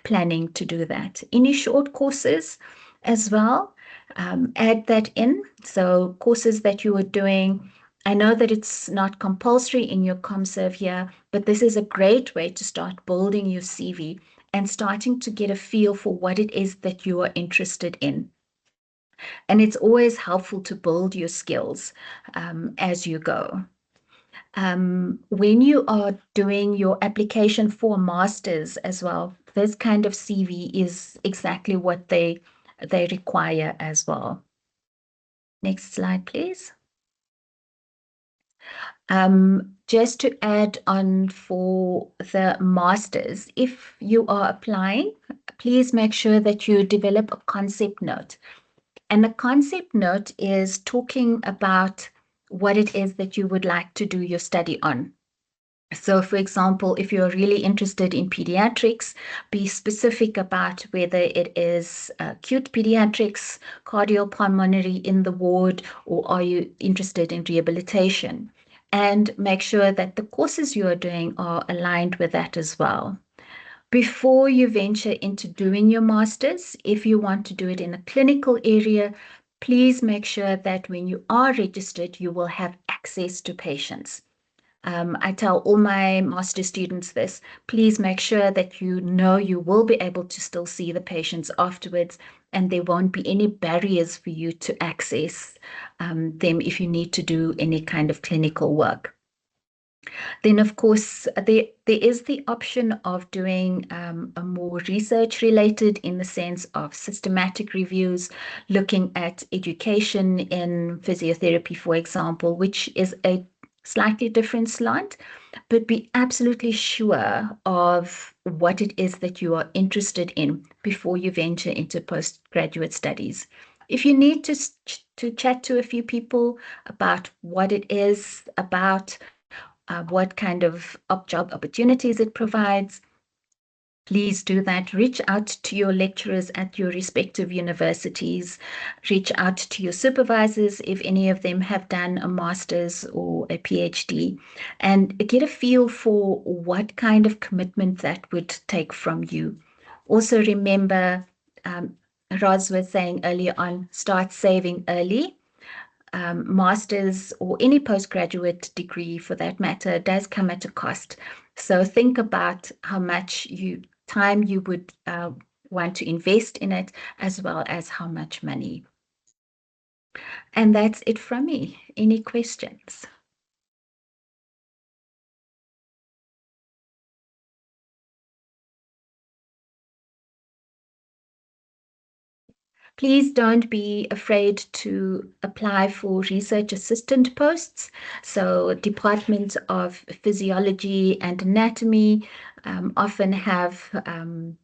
planning to do that. Any short courses as well, add that in. So courses that you are doing, I know that it's not compulsory in your ComServe here, but this is a great way to start building your CV and starting to get a feel for what it is that you are interested in. And it's always helpful to build your skills as you go. When you are doing your application for a master's as well, this kind of CV is exactly what they require as well. Next slide, please. Just to add on for the masters, if you are applying, please make sure that you develop a concept note. And the concept note is talking about what it is that you would like to do your study on. So, for example, if you're really interested in pediatrics, be specific about whether it is acute pediatrics, cardiopulmonary in the ward, or are you interested in rehabilitation? And make sure that the courses you are doing are aligned with that as well. Before you venture into doing your master's, if you want to do it in a clinical area, please make sure that when you are registered, you will have access to patients. I tell all my master students this, please make sure that you know you will be able to still see the patients afterwards, and there won't be any barriers for you to access them if you need to do any kind of clinical work. Then, of course, there is the option of doing a more research related, in the sense of systematic reviews, looking at education in physiotherapy, for example, which is a slightly different slant, but be absolutely sure of what it is that you are interested in before you venture into postgraduate studies. If you need to chat to a few people about what it is about, what kind of job opportunities it provides, please do that. Reach out to your lecturers at your respective universities. Reach out to your supervisors if any of them have done a master's or a PhD, and get a feel for what kind of commitment that would take from you. Also remember, Roz was saying earlier on, start saving early. Master's or any postgraduate degree for that matter does come at a cost. So think about how much time you would want to invest in it, as well as how much money. And that's it from me. Any questions? Please don't be afraid to apply for research assistant posts. So Department of Physiology and Anatomy often have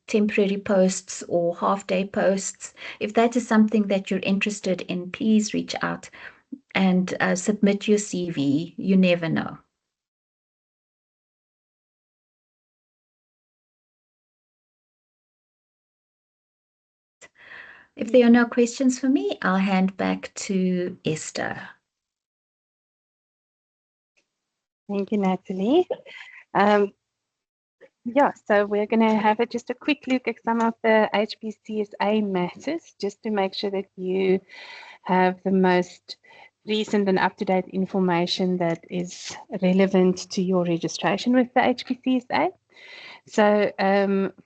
temporary posts or half-day posts. If that is something that you're interested in, please reach out and submit your CV. You never know. If there are no questions for me, I'll hand back to Esther. Thank you, Natalie. Yeah, so we're going to have just a quick look at some of the HPCSA matters, just to make sure that you have the most recent and up-to-date information that is relevant to your registration with the HPCSA. So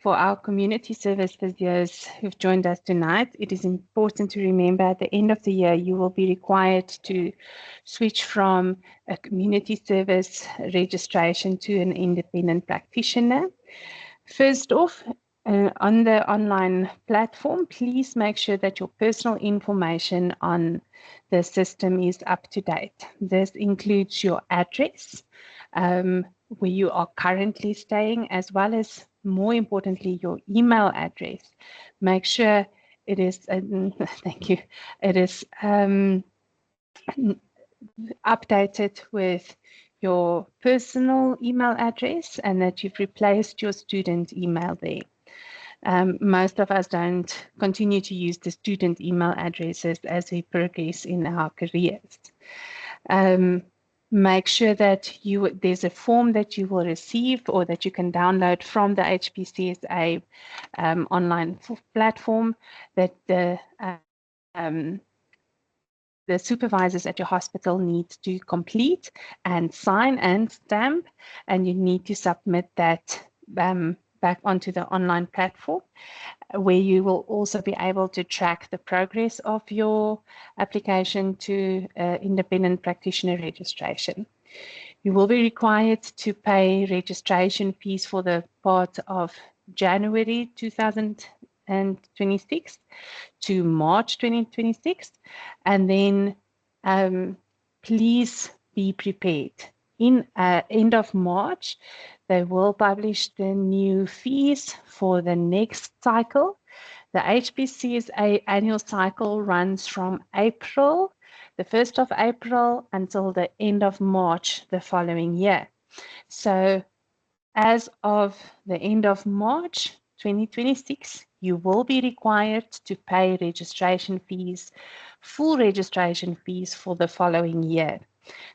for our community service physios who've joined us tonight, it is important to remember at the end of the year, you will be required to switch from a community service registration to an independent practitioner. First off, on the online platform, please make sure that your personal information on the system is up to date. This includes your address, where you are currently staying, as well as, more importantly, your email address. Make sure it is, thank you, it is updated with your personal email address and that you've replaced your student email there. Most of us don't continue to use the student email addresses as we progress in our careers. Make sure that there's a form that you will receive or that you can download from the HPCSA online platform that the supervisors at your hospital need to complete and sign and stamp, and you need to submit that back onto the online platform, where you will also be able to track the progress of your application to independent practitioner registration. You will be required to pay registration fees for the part of January 2026 to March 2026, and then please be prepared. In end of March, they will publish the new fees for the next cycle. The HPCSA annual cycle runs from April, the 1st of April, until the end of March the following year. So as of the end of March 2026, you will be required to pay registration fees, full registration fees for the following year.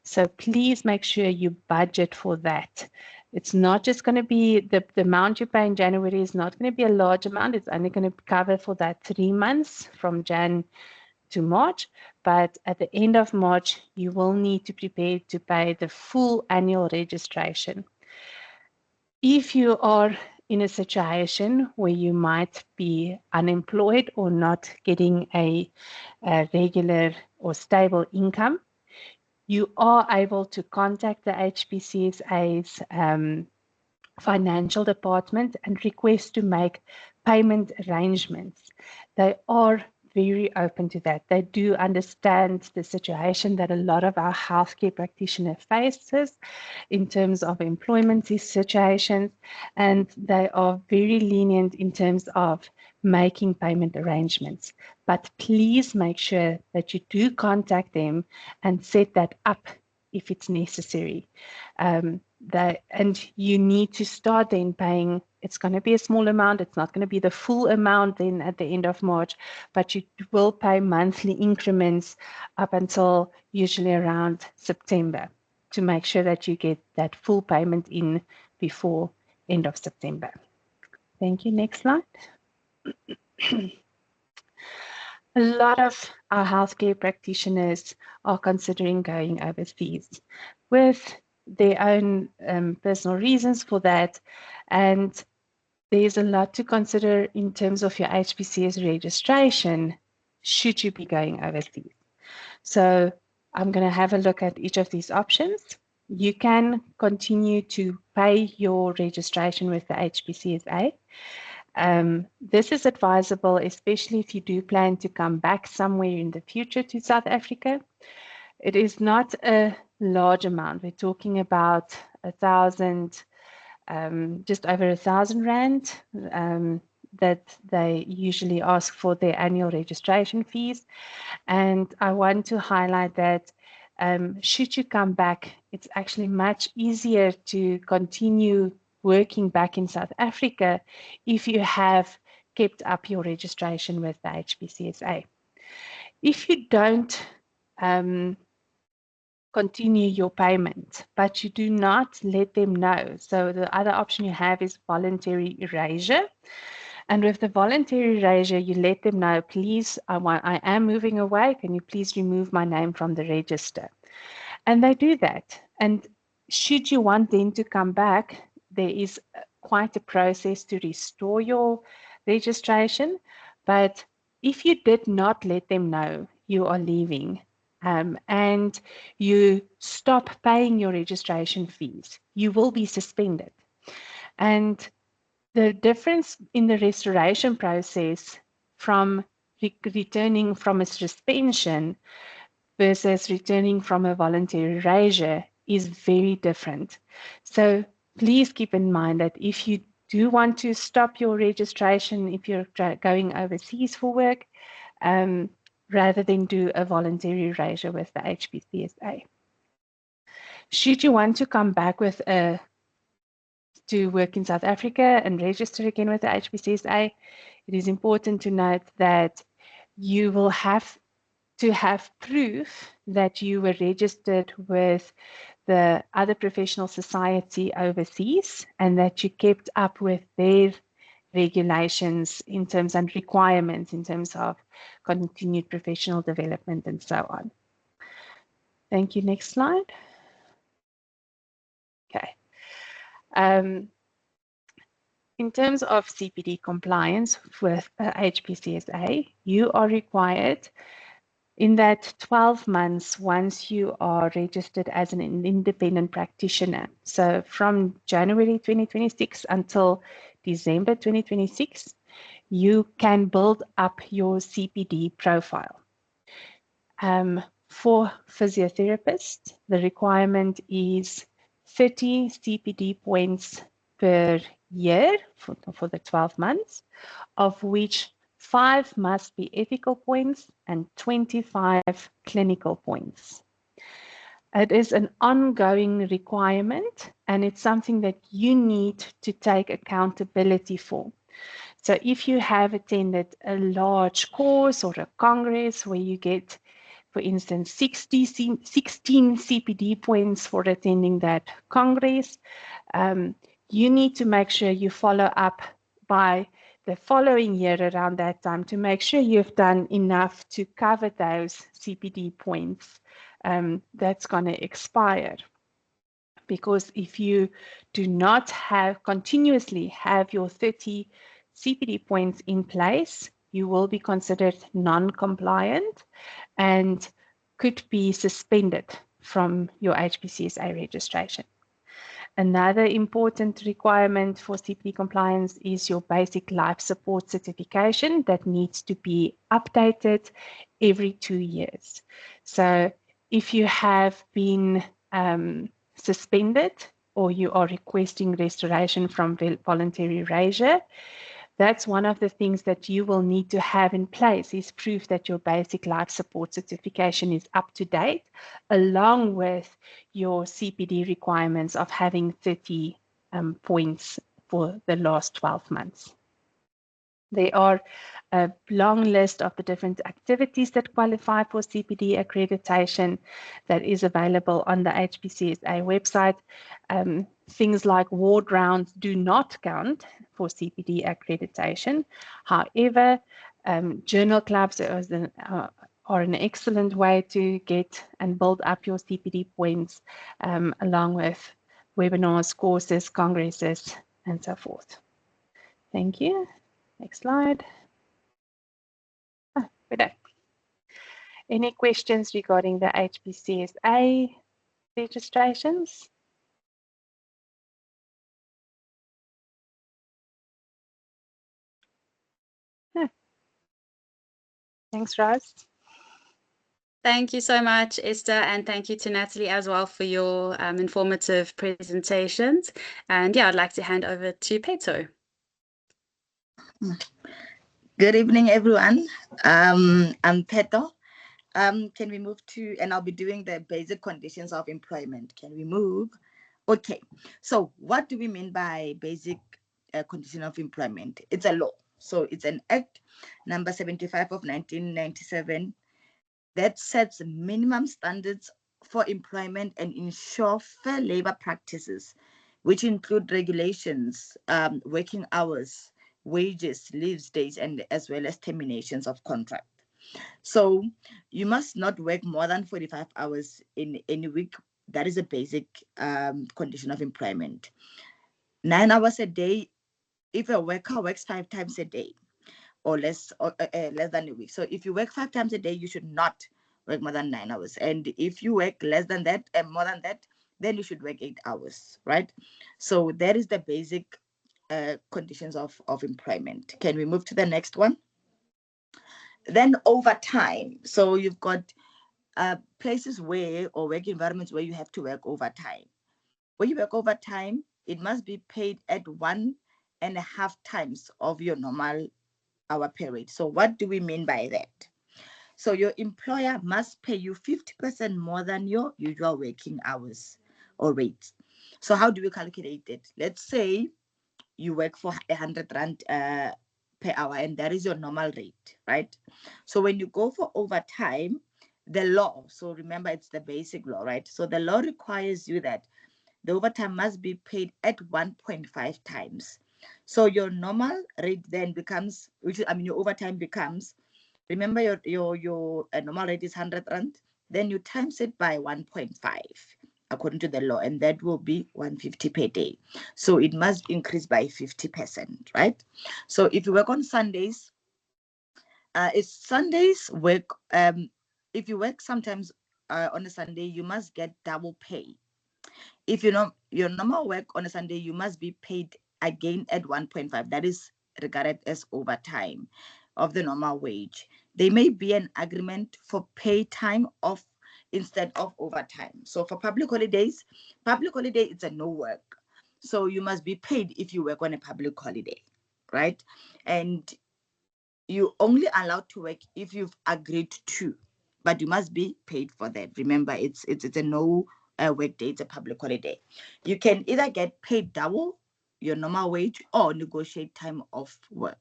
So please make sure you budget for that. It's not just going to be the amount you pay in January is not going to be a large amount. It's only going to cover for that 3 months from Jan to March. But at the end of March, you will need to prepare to pay the full annual registration. If you are in a situation where you might be unemployed or not getting a regular or stable income, you are able to contact the HPCSA's financial department and request to make payment arrangements. They are very open to that. They do understand the situation that a lot of our healthcare practitioners faces in terms of employment situations, and they are very lenient in terms of making payment arrangements. But please make sure that you do contact them and set that up if it's necessary. And you need to start then paying. It's going to be a small amount. It's not going to be the full amount then at the end of March, but you will pay monthly increments up until usually around September to make sure that you get that full payment in before end of September. Thank you. Next slide. A lot of our healthcare practitioners are considering going overseas with their own personal reasons for that. And there's a lot to consider in terms of your HPCS registration, should you be going overseas. So I'm going to have a look at each of these options. You can continue to pay your registration with the HPCSA. This is advisable, especially if you do plan to come back somewhere in the future to South Africa. It is not a large amount. We're talking about 1,000, just over 1,000 Rand that they usually ask for their annual registration fees. And I want to highlight that should you come back, it's actually much easier to continue working back in South Africa if you have kept up your registration with the HPCSA. If you don't continue your payment, but you do not let them know. So the other option you have is voluntary erasure. And with the voluntary erasure, you let them know, please, I am moving away. Can you please remove my name from the register? And they do that. And should you want them to come back, there is quite a process to restore your registration. But if you did not let them know you are leaving, and you stop paying your registration fees, you will be suspended. And the difference in the restoration process from returning from a suspension versus returning from a voluntary erasure is very different. So please keep in mind that if you do want to stop your registration, if you're going overseas for work, rather than do a voluntary erasure with the HPCSA. Should you want to come back with to work in South Africa and register again with the HPCSA, it is important to note that you will have to have proof that you were registered with the other professional society overseas and that you kept up with their regulations in terms and requirements in terms of continued professional development and so on. Thank you. Next slide. Okay. In terms of CPD compliance with HPCSA, you are required in that 12 months once you are registered as an independent practitioner. So from January 2026 until December 2026, you can build up your CPD profile. For physiotherapists, the requirement is 30 CPD points per year for the 12 months, of which 5 must be ethical points and 25 clinical points. It is an ongoing requirement, and it's something that you need to take accountability for. So if you have attended a large course or a congress where you get, for instance, 16 CPD points for attending that congress, you need to make sure you follow up by the following year around that time to make sure you've done enough to cover those CPD points that's going to expire. Because if you do not continuously have your 30 CPD points in place, you will be considered non-compliant and could be suspended from your HPCSA registration. Another important requirement for CPD compliance is your basic life support certification that needs to be updated every 2 years. So if you have been suspended or you are requesting restoration from voluntary erasure, that's one of the things that you will need to have in place is proof that your basic life support certification is up to date, along with your CPD requirements of having 30 points for the last 12 months. There are a long list of the different activities that qualify for CPD accreditation that is available on the HPCSA website. Things like ward rounds do not count for CPD accreditation. However, journal clubs are an excellent way to get and build up your CPD points, along with webinars, courses, congresses, and so forth. Thank you. Next slide. We're done. Any questions regarding the HPCSA registrations? No. Thanks, Roz. Thank you so much, Esther, and thank you to Natalie as well for your informative presentations. And yeah, I'd like to hand over to Peto. Good evening, everyone. I'm Peto. Can we move to, and I'll be doing the basic conditions of employment. Can we move? Okay, so what do we mean by basic condition of employment? It's a law. So it's an act number 75 of 1997 that sets minimum standards for employment and ensure fair labor practices, which include regulations, working hours, wages, leaves days, and as well as terminations of contract. So you must not work more than 45 hours in any week. That is a basic condition of employment. 9 hours a day if a worker works 5 times a day or less than a week. So if you work 5 times a day, you should not work more than 9 hours. And if you work less than that and more than that, then you should work 8 hours, right? So that is the basic conditions of employment. Can we move to the next one? Then overtime. So you've got places where, or work environments where you have to work overtime. When you work overtime, it must be paid at 1.5 times of your normal hour pay rate. So what do we mean by that? So your employer must pay you 50% more than your usual working hours or rates. So how do we calculate it? Let's say you work for 100 Rand per hour, and that is your normal rate, right? So when you go for overtime, the law, so remember it's the basic law, right? So the law requires you that the overtime must be paid at 1.5 times. So your normal rate then becomes, your overtime becomes, remember your normal rate is 100 Rand, then you times it by 1.5 according to the law, and that will be 150 per day. So it must increase by 50%, right? So if you work on Sundays, it's Sundays work. If you work sometimes on a Sunday, you must get double pay. If you know your normal work on a Sunday, you must be paid again at 1.5. That is regarded as overtime of the normal wage. There may be an agreement for pay time off instead of overtime. So for public holiday, it's a no work. So you must be paid if you work on a public holiday, right? And you only allowed to work if you've agreed to, but you must be paid for that. Remember, it's a no work day, it's a public holiday. You can either get paid double your normal wage or negotiate time off work.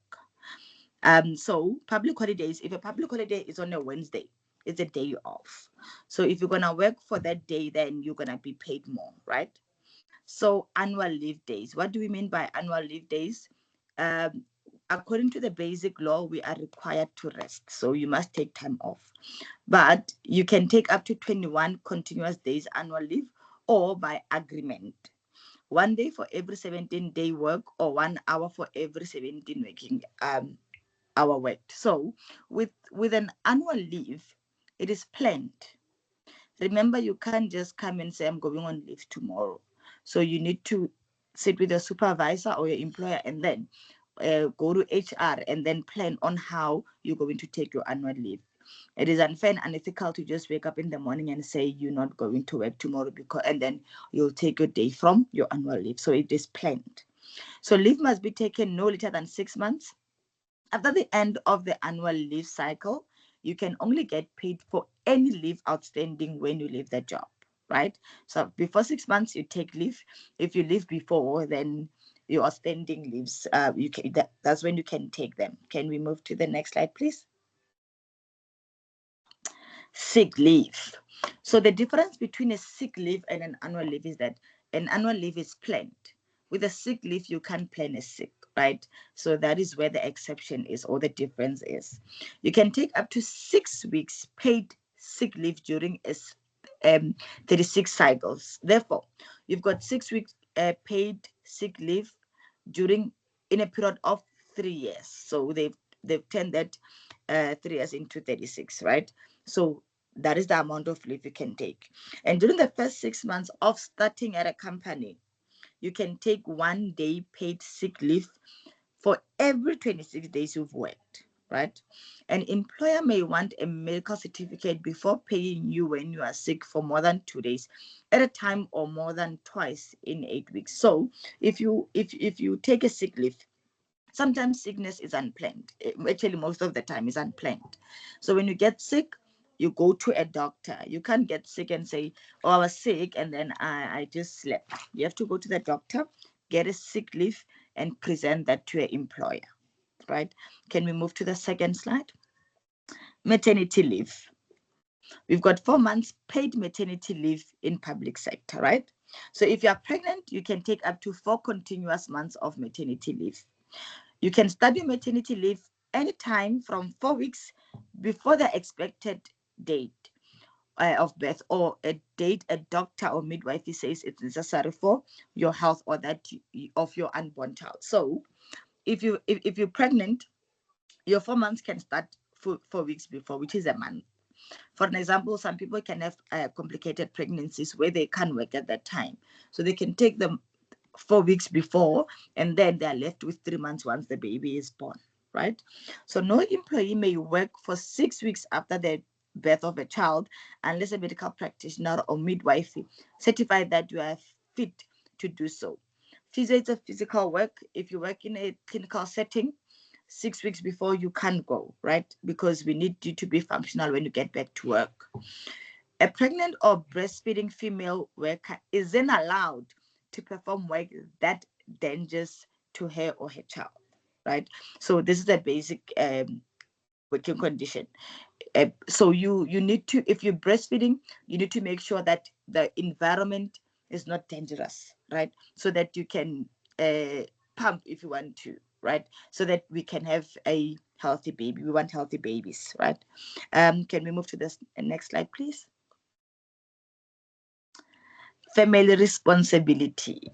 So public holidays, if a public holiday is on a Wednesday, it's a day off. So if you're gonna work for that day, then you're gonna be paid more, right? So annual leave days. What do we mean by annual leave days? According to the basic law, we are required to rest. So you must take time off. But you can take up to 21 continuous days annual leave or by agreement. 1 day for every 17-day work or 1 hour for every 17 working hour worked. So with an annual leave, it is planned. Remember, you can't just come and say, I'm going on leave tomorrow. So you need to sit with your supervisor or your employer and then go to HR and then plan on how you're going to take your annual leave. It is unfair and unethical to just wake up in the morning and say you're not going to work tomorrow and then you'll take your day from your annual leave. So it is planned. So leave must be taken no later than 6 months. After the end of the annual leave cycle, you can only get paid for any leave outstanding when you leave the job, right? So before 6 months, you take leave. If you leave before, then your outstanding leaves, that's when you can take them. Can we move to the next slide, please? Sick leave. So the difference between a sick leave and an annual leave is that an annual leave is planned. With a sick leave, you can't plan a sick, right? So that is where the exception is, or the difference is. You can take up to 6 weeks paid sick leave during 36 cycles. Therefore, you've got 6 weeks paid sick leave in a period of 3 years. So they've turned that 3 years into 36, right? So that is the amount of leave you can take. And during the first 6 months of starting at a company, you can take 1 day paid sick leave for every 26 days you've worked, right? An employer may want a medical certificate before paying you when you are sick for more than 2 days at a time or more than twice in 8 weeks. So if you take a sick leave, sometimes sickness is unplanned. Actually, most of the time is unplanned. So when you get sick, you go to a doctor. You can't get sick and say, oh, I was sick and then I just slept. You have to go to the doctor, get a sick leave, and present that to your employer, right? Can we move to the second slide? Maternity leave. We've got 4 months paid maternity leave in public sector, right? So if you are pregnant, you can take up to 4 continuous months of maternity leave. You can start your maternity leave anytime from 4 weeks before the expected date of birth, or a date a doctor or midwife says it's necessary for your health or that of your unborn child. So if you're pregnant, your 4 months can start 4 weeks before, which is a month. For an example, some people can have complicated pregnancies where they can't work at that time. So they can take them 4 weeks before, and then they're left with 3 months once the baby is born, right? So no employee may work for 6 weeks after the birth of a child unless a medical practitioner or midwife certify that you are fit to do so. Physio is a physical work. If you work in a clinical setting, 6 weeks before you can't go, right? Because we need you to be functional when you get back to work. A pregnant or breastfeeding female worker isn't allowed to perform work that dangerous to her or her child, right? So this is a basic working condition. So you need to, if you're breastfeeding, you need to make sure that the environment is not dangerous, right? So that you can pump if you want to, right? So that we can have a healthy baby. We want healthy babies, right? Can we move to this next slide, please? Family responsibility.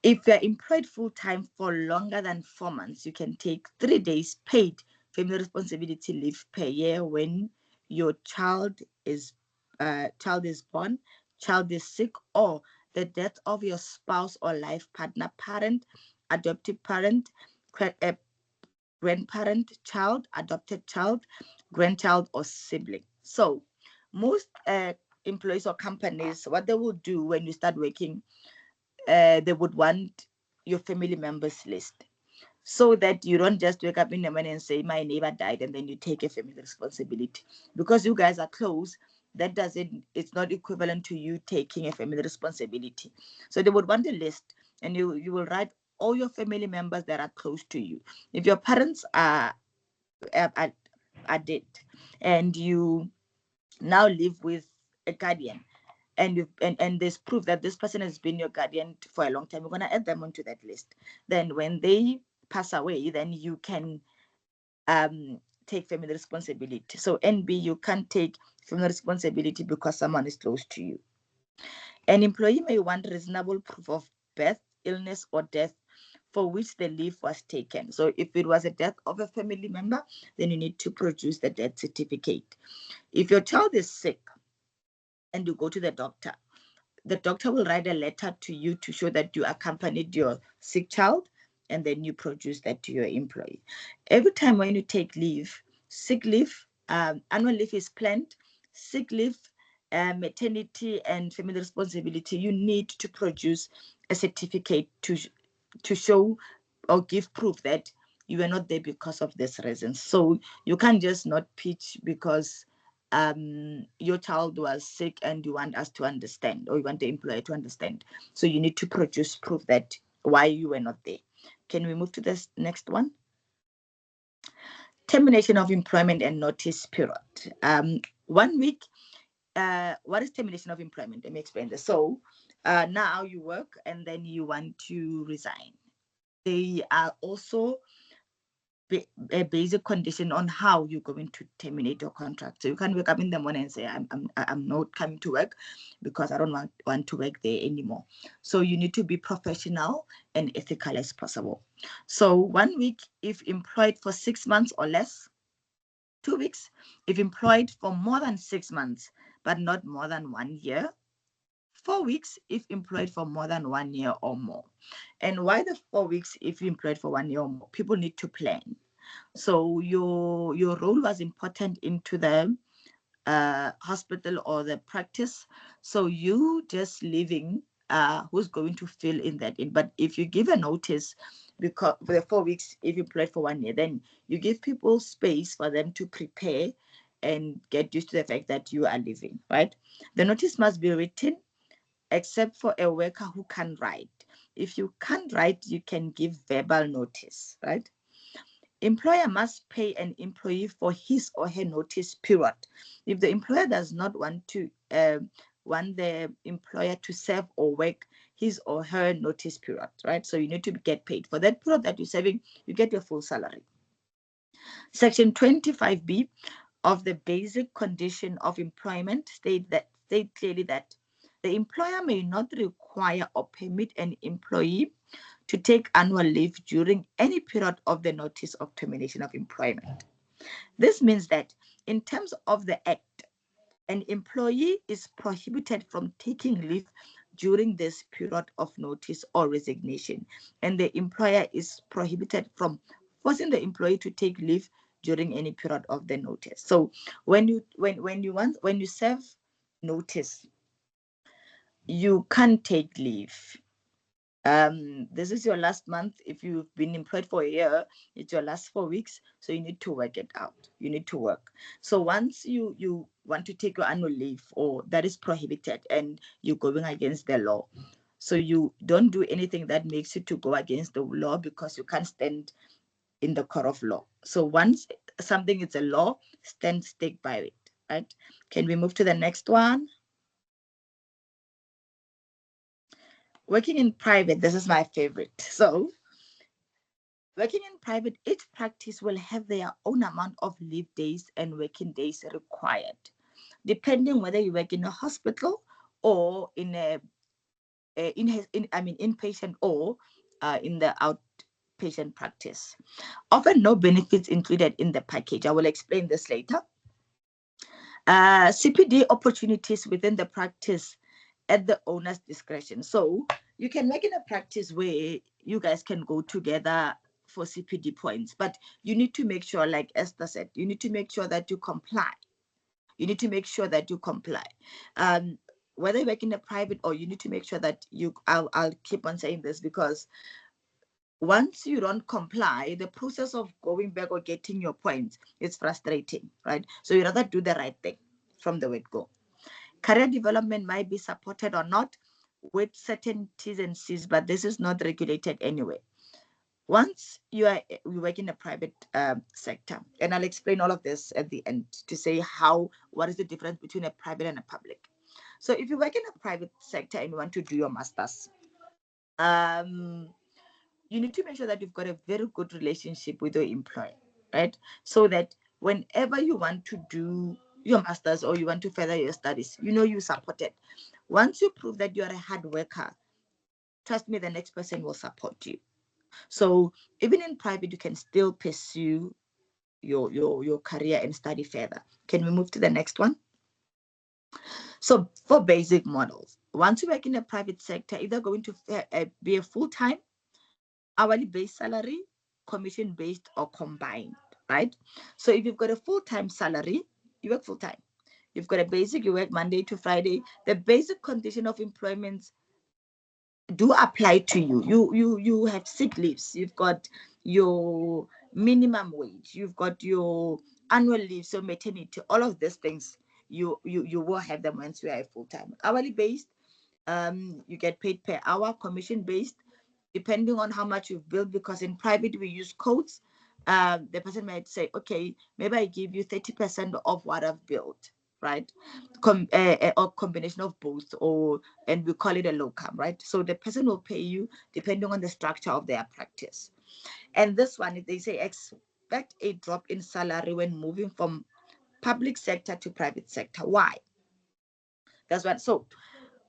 If you're employed full-time for longer than 4 months, you can take 3 days paid family responsibility leave per year when your child is born, child is sick, or the death of your spouse or life partner, parent, adoptive parent, grandparent, child, adopted child, grandchild, or sibling. So most employees or companies, what they will do when you start working, they would want your family members list, so that you don't just wake up in the morning and say my neighbor died and then you take a family responsibility. Because you guys are close, that doesn't, it's not equivalent to you taking a family responsibility. So they would want a list, and you will write all your family members that are close to you. If your parents are dead and you now live with a guardian, and there's proof that this person has been your guardian for a long time, we're going to add them onto that list. Then when they pass away, then you can take family responsibility. So NB, you can't take family responsibility because someone is close to you. An employee may want reasonable proof of birth, illness, or death for which the leave was taken. So if it was a death of a family member, then you need to produce the death certificate. If your child is sick and you go to the doctor will write a letter to you to show that you accompanied your sick child, and then you produce that to your employee. Every time when you take leave, sick leave, annual leave is planned, sick leave, maternity and family responsibility, you need to produce a certificate to show or give proof that you were not there because of this reason. So you can't just not pitch because your child was sick and you want us to understand, or you want the employer to understand. So you need to produce proof that why you were not there. Can we move to this next one? Termination of employment and notice period. 1 week. What is termination of employment? Let me explain this. So now you work and then you want to resign. They are also a basic condition on how you're going to terminate your contract. So you can't wake up in the morning and say, I'm not coming to work because I don't want to work there anymore. So you need to be professional and ethical as possible. So 1 week if employed for 6 months or less, 2 weeks if employed for more than 6 months, but not more than 1 year, 4 weeks if employed for more than 1 year or more. And why the 4 weeks if you're employed for 1 year or more? People need to plan. So your role was important into the hospital or the practice. So you just leaving, who's going to fill in that in? But if you give a notice, because for the 4 weeks, if you employed for 1 year, then you give people space for them to prepare and get used to the fact that you are leaving, right? The notice must be written, except for a worker who can write. If you can't write, you can give verbal notice, right? employer must pay an employee for his or her notice period. If the employer does not want the employer to serve or work his or her notice period, right? So you need to get paid for that period that you're serving. You get your full salary. Section 25B of the Basic Condition of Employment state clearly that the employer may not require or permit an employee to take annual leave during any period of the notice of termination of employment. This means that in terms of the Act, an employee is prohibited from taking leave during this period of notice or resignation, and the employer is prohibited from forcing the employee to take leave during any period of the notice. So when you serve notice, you can't take leave. This is your last month. If you've been employed for a year, it's your last 4 weeks. So you need to work it out. You need to work. So once you want to take your annual leave, or that is prohibited and you're going against the law. So you don't do anything that makes you to go against the law, because you can't stand in the court of law. So once something is a law, stick by it, right? Can we move to the next one? Working in private, this is my favorite. So working in private, each practice will have their own amount of leave days and working days required, depending whether you work in a hospital or in inpatient or in the outpatient practice. Often no benefits included in the package. I will explain this later. CPD opportunities within the practice at the owner's discretion. So you can work in a practice where you guys can go together for CPD points, but you need to make sure, like Esther said, you need to make sure that you comply. You need to make sure that you comply. Whether you work in a private, or you need to make sure that I'll keep on saying this, because once you don't comply, the process of going back or getting your points is frustrating, right? So you rather do the right thing from the word go. Career development might be supported or not with certain T's and C's, but this is not regulated anyway. Once you work in a private sector, and I'll explain all of this at the end to say what is the difference between a private and a public. So if you work in a private sector and you want to do your master's, you need to make sure that you've got a very good relationship with your employer, right? So that whenever you want to do your master's or you want to further your studies, you support it. Once you prove that you are a hard worker, trust me, the next person will support you. So even in private, you can still pursue your career and study further. Can we move to the next one? So for basic models, once you work in the private sector, either going to be a full-time, hourly based salary, commission based, or combined, right? So if you've got a full-time salary, you work full-time. You've got a basic, you work Monday to Friday. The basic condition of employment do apply to you. You have sick leaves, you've got your minimum wage, you've got your annual leave, so maternity, all of these things you will have them once you are full-time. Hourly based, you get paid per hour. Commission based, depending on how much you've built, because in private we use codes. The person might say, okay, maybe I give you 30% of what I've built, right? Or combination of both, and we call it a locum, right? So the person will pay you depending on the structure of their practice. And this one, they say expect a drop in salary when moving from public sector to private sector. Why? That's what. So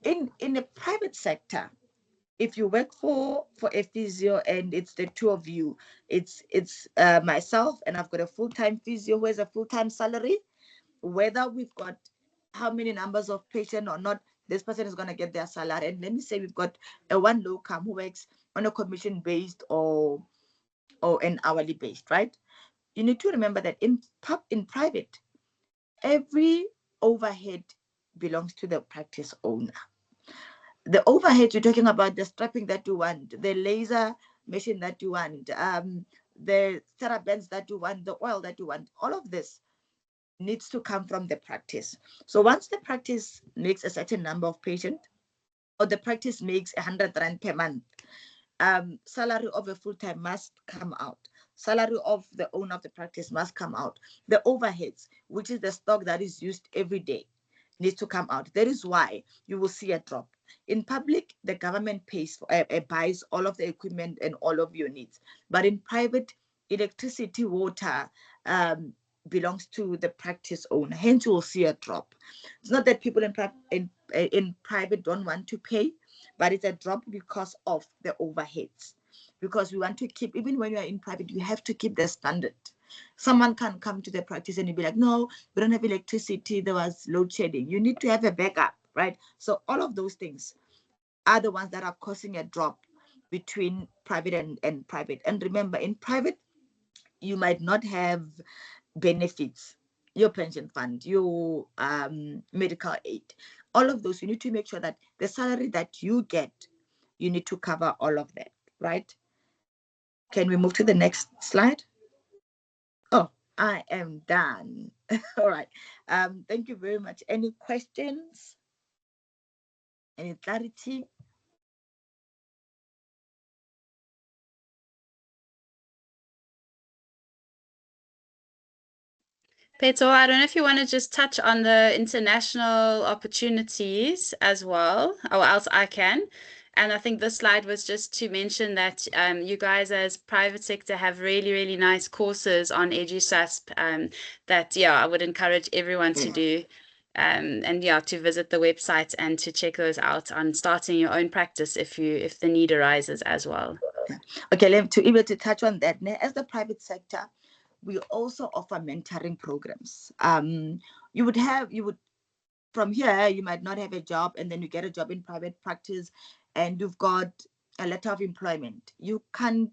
in the private sector, if you work for a physio and it's the two of you, it's myself, and I've got a full-time physio who has a full-time salary. Whether we've got how many numbers of patients or not, this person is going to get their salary. And let me say we've got a one locum who works on a commission based or an hourly based, right? You need to remember that in private, every overhead belongs to the practice owner. The overhead, you're talking about the strapping that you want, the laser machine that you want, the TheraBands that you want, the oil that you want, all of this needs to come from the practice. So once the practice makes a certain number of patients, or the practice makes 100 Rand per month, salary of a full-time must come out. salary of the owner of the practice must come out. The overheads, which is the stock that is used every day, needs to come out. That is why you will see a drop. In public, the government pays for, buys all of the equipment and all of your needs. But in private, electricity, water belongs to the practice owner. Hence, you will see a drop. It's not that people in private don't want to pay, but it's a drop because of the overheads. Because we want to keep, even when you are in private, you have to keep the standard. Someone can come to the practice and you'll be like, no, we don't have electricity, there was load shedding. You need to have a backup, right? So all of those things are the ones that are causing a drop between private and private. And remember, in private, you might not have benefits, your pension fund, your medical aid, all of those. You need to make sure that the salary that you get, you need to cover all of that, right? Can we move to the next slide? Oh, I am done. All right. Thank you very much. Any questions? Any clarity? Peto, I don't know if you want to just touch on the international opportunities as well, or else I can. And I think this slide was just to mention that you guys as private sector have really, really nice courses on EduSASP that, yeah, I would encourage everyone to do. And yeah, to visit the website and to check those out on starting your own practice if the need arises as well. Okay, to be able to touch on that, as the private sector, we also offer mentoring programs. You would from here, you might not have a job, and then you get a job in private practice and you've got a letter of employment. You can't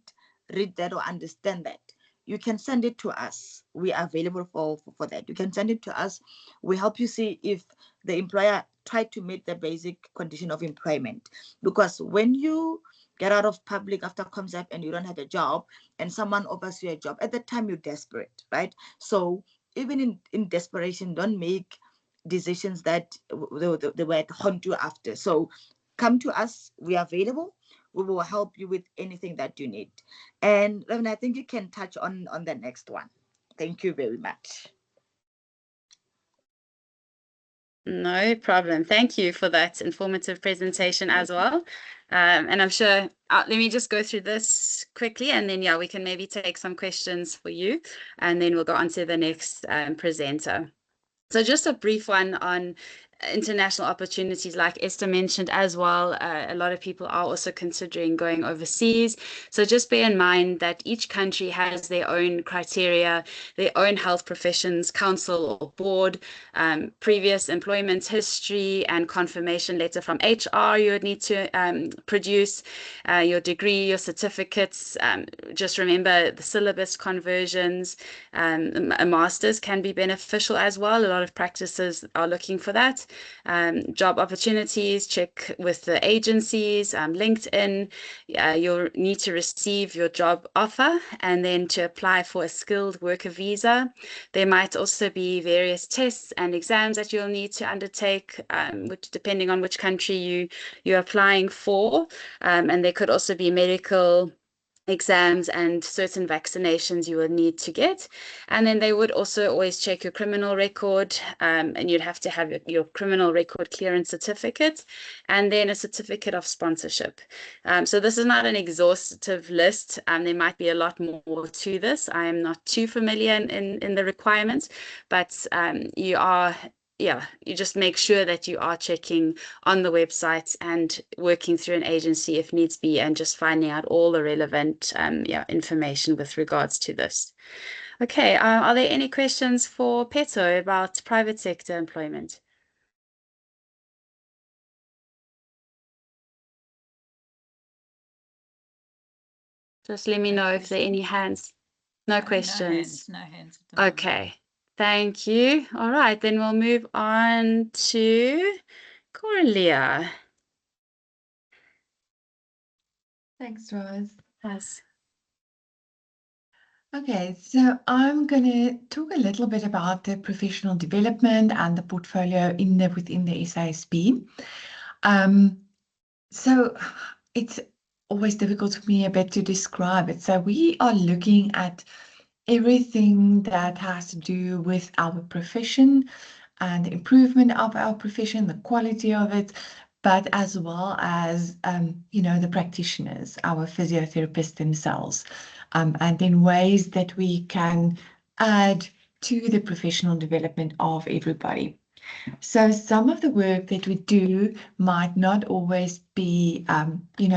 read that or understand that. You can send it to us. We are available for that. You can send it to us. We help you see if the employer tried to meet the basic condition of employment. Because when you get out of public after COMSAP and you don't have a job and someone offers you a job, at the time you're desperate, right? So even in desperation, don't make decisions that they were haunt you after. So come to us. We are available. We will help you with anything that you need. And Reverend, I think you can touch on the next one. Thank you very much. No problem. Thank you for that informative presentation as well. And I'm sure, let me just go through this quickly and then, yeah, we can maybe take some questions for you and then we'll go on to the next presenter. So just a brief one on international opportunities, like Esther mentioned as well. A lot of people are also considering going overseas. So just bear in mind that each country has their own criteria, their own health professions council or board, previous employment history and confirmation letter from HR you would need to produce, your degree, your certificates. Just remember the syllabus conversions. A master's can be beneficial as well. A lot of practices are looking for that. Job opportunities, check with the agencies, LinkedIn. You'll need to receive your job offer and then to apply for a skilled worker visa. There might also be various tests and exams that you'll need to undertake, which depending on which country you're applying for. And there could also be medical exams and certain vaccinations you would need to get. And then they would also always check your criminal record, and you'd have to have your criminal record clearance certificate and then a certificate of sponsorship. So this is not an exhaustive list. There might be a lot more to this. I am not too familiar in the requirements, but you just make sure that you are checking on the website and working through an agency if needs be, and just finding out all the relevant information with regards to this. Okay, are there any questions for Peto about private sector employment? Just let me know if there are any hands. No questions. No hands. Okay. Thank you. All right, then we'll move on to Coralia. Thanks, Roz. Yes. Okay, so I'm going to talk a little bit about the professional development and the portfolio within the SASP. So it's always difficult for me a bit to describe it. So we are looking at everything that has to do with our profession and the improvement of our profession, the quality of it, but as well as, the practitioners, our physiotherapists themselves, and in ways that we can add to the professional development of everybody. So some of the work that we do might not always be,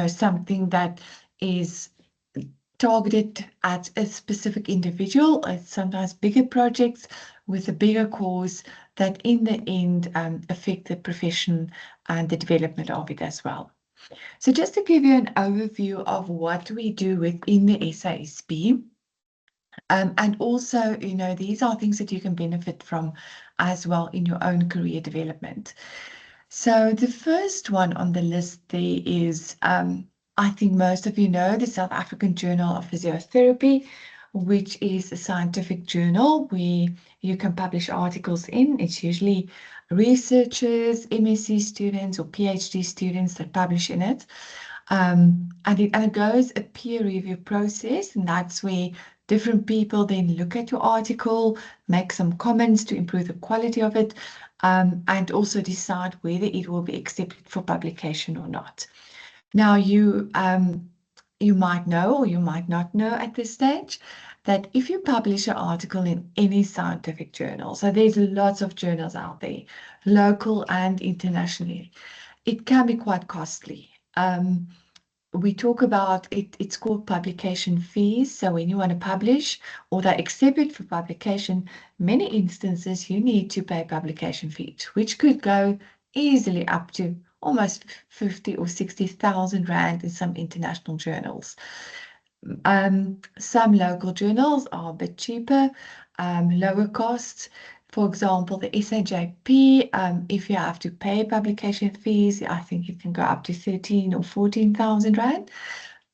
something that is targeted at a specific individual. It's sometimes bigger projects with a bigger cause that in the end affect the profession and the development of it as well. So just to give you an overview of what we do within the SASP, and also, these are things that you can benefit from as well in your own career development. So the first one on the list there is, I think most of you know, the South African Journal of Physiotherapy, which is a scientific journal where you can publish articles in. It's usually researchers, MSc students, or PhD students that publish in it. And it goes a peer review process, and that's where different people then look at your article, make some comments to improve the quality of it, and also decide whether it will be accepted for publication or not. Now, you might know or you might not know at this stage that if you publish an article in any scientific journal, so there's lots of journals out there, local and internationally, it can be quite costly. We talk about it, it's called publication fees. So when you want to publish or they accept it for publication, many instances you need to pay publication fees, which could go easily up to almost 50 or 60,000 Rand in some international journals. Some local journals are a bit cheaper, lower costs. For example, the SAJP, if you have to pay publication fees, I think it can go up to 13 or 14,000 Rand.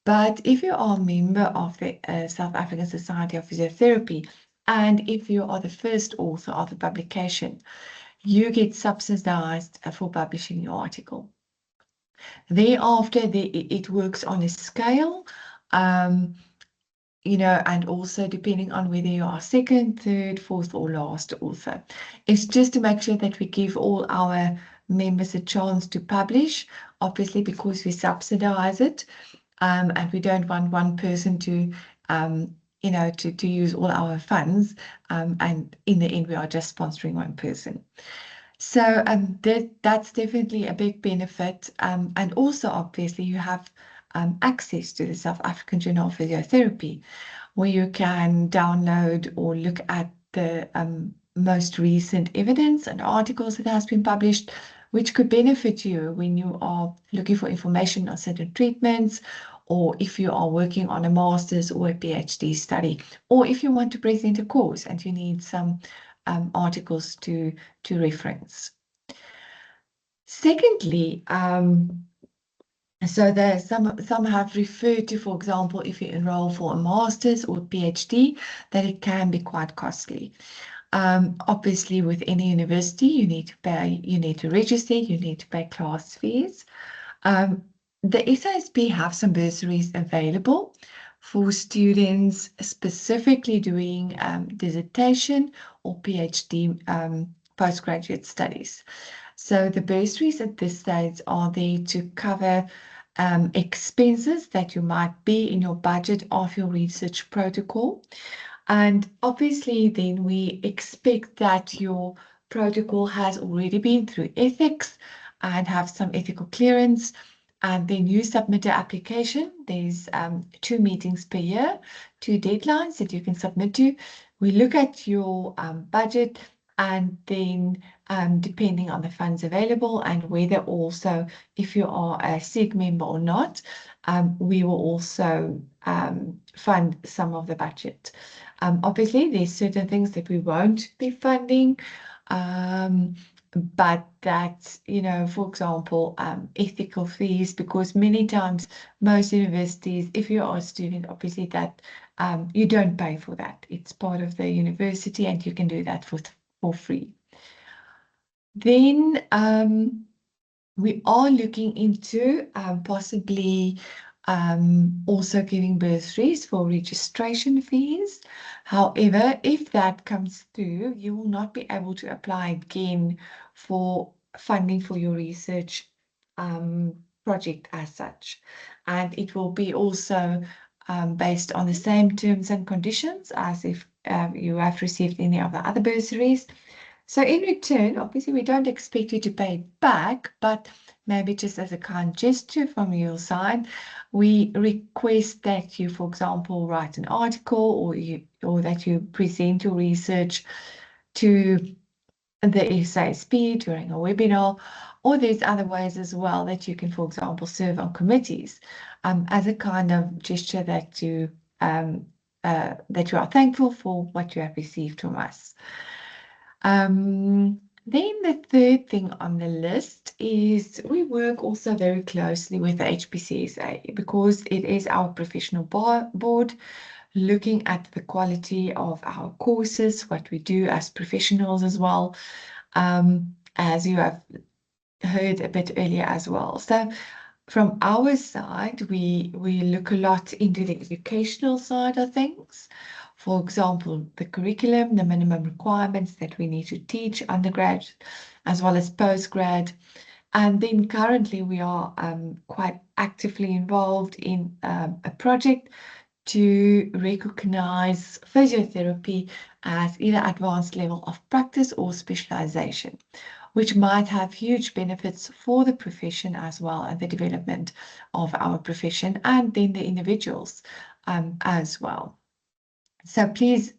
But if you are a member of the South African Society of Physiotherapy, and if you are the first author of the publication, you get subsidized for publishing your article. Thereafter, it works on a scale. And also depending on whether you are second, third, fourth, or last author. It's just to make sure that we give all our members a chance to publish, obviously because we subsidize it, and we don't want one person to use all our funds, and in the end we are just sponsoring one person. So that's definitely a big benefit, and also obviously you have access to the South African Journal of Physiotherapy, where you can download or look at the most recent evidence and articles that has been published, which could benefit you when you are looking for information on certain treatments, or if you are working on a master's or a PhD study, or if you want to present a course and you need some articles to reference. Secondly, so there some have referred to, for example, if you enroll for a master's or PhD, that it can be quite costly. Obviously, with any university, you need to register, you need to pay class fees. The SASP have some bursaries available for students specifically doing dissertation or PhD postgraduate studies. So the bursaries at this stage are there to cover expenses that you might be in your budget of your research protocol. And obviously then we expect that your protocol has already been through ethics and have some ethical clearance. And then you submit an application. There's 2 meetings per year, 2 deadlines that you can submit to. We look at your budget, and then depending on the funds available and whether also if you are a SIG member or not, we will also fund some of the budget. Obviously, there's certain things that we won't be funding, but that's, for example, ethical fees, because many times most universities, if you are a student, obviously that you don't pay for that. It's part of the university and you can do that for free. Then we are looking into possibly also giving bursaries for registration fees. However, if that comes through, you will not be able to apply again for funding for your research project as such. And it will be also based on the same terms and conditions as if you have received any of the other bursaries. So in return, obviously, we don't expect you to pay it back, but maybe just as a kind gesture from your side, we request that you, for example, write an article or that you present your research to the SASP during a webinar, or there's other ways as well that you can, for example, serve on committees as a kind of gesture that you are thankful for what you have received from us. Then the third thing on the list is we work also very closely with the HPCSA because it is our professional board looking at the quality of our courses, what we do as professionals as well, as you have heard a bit earlier as well. So from our side, we look a lot into the educational side of things. For example, the curriculum, the minimum requirements that we need to teach undergrad as well as postgrad. And then currently we are quite actively involved in a project to recognize physiotherapy as either advanced level of practice or specialization, which might have huge benefits for the profession as well and the development of our profession and then the individuals as well. So please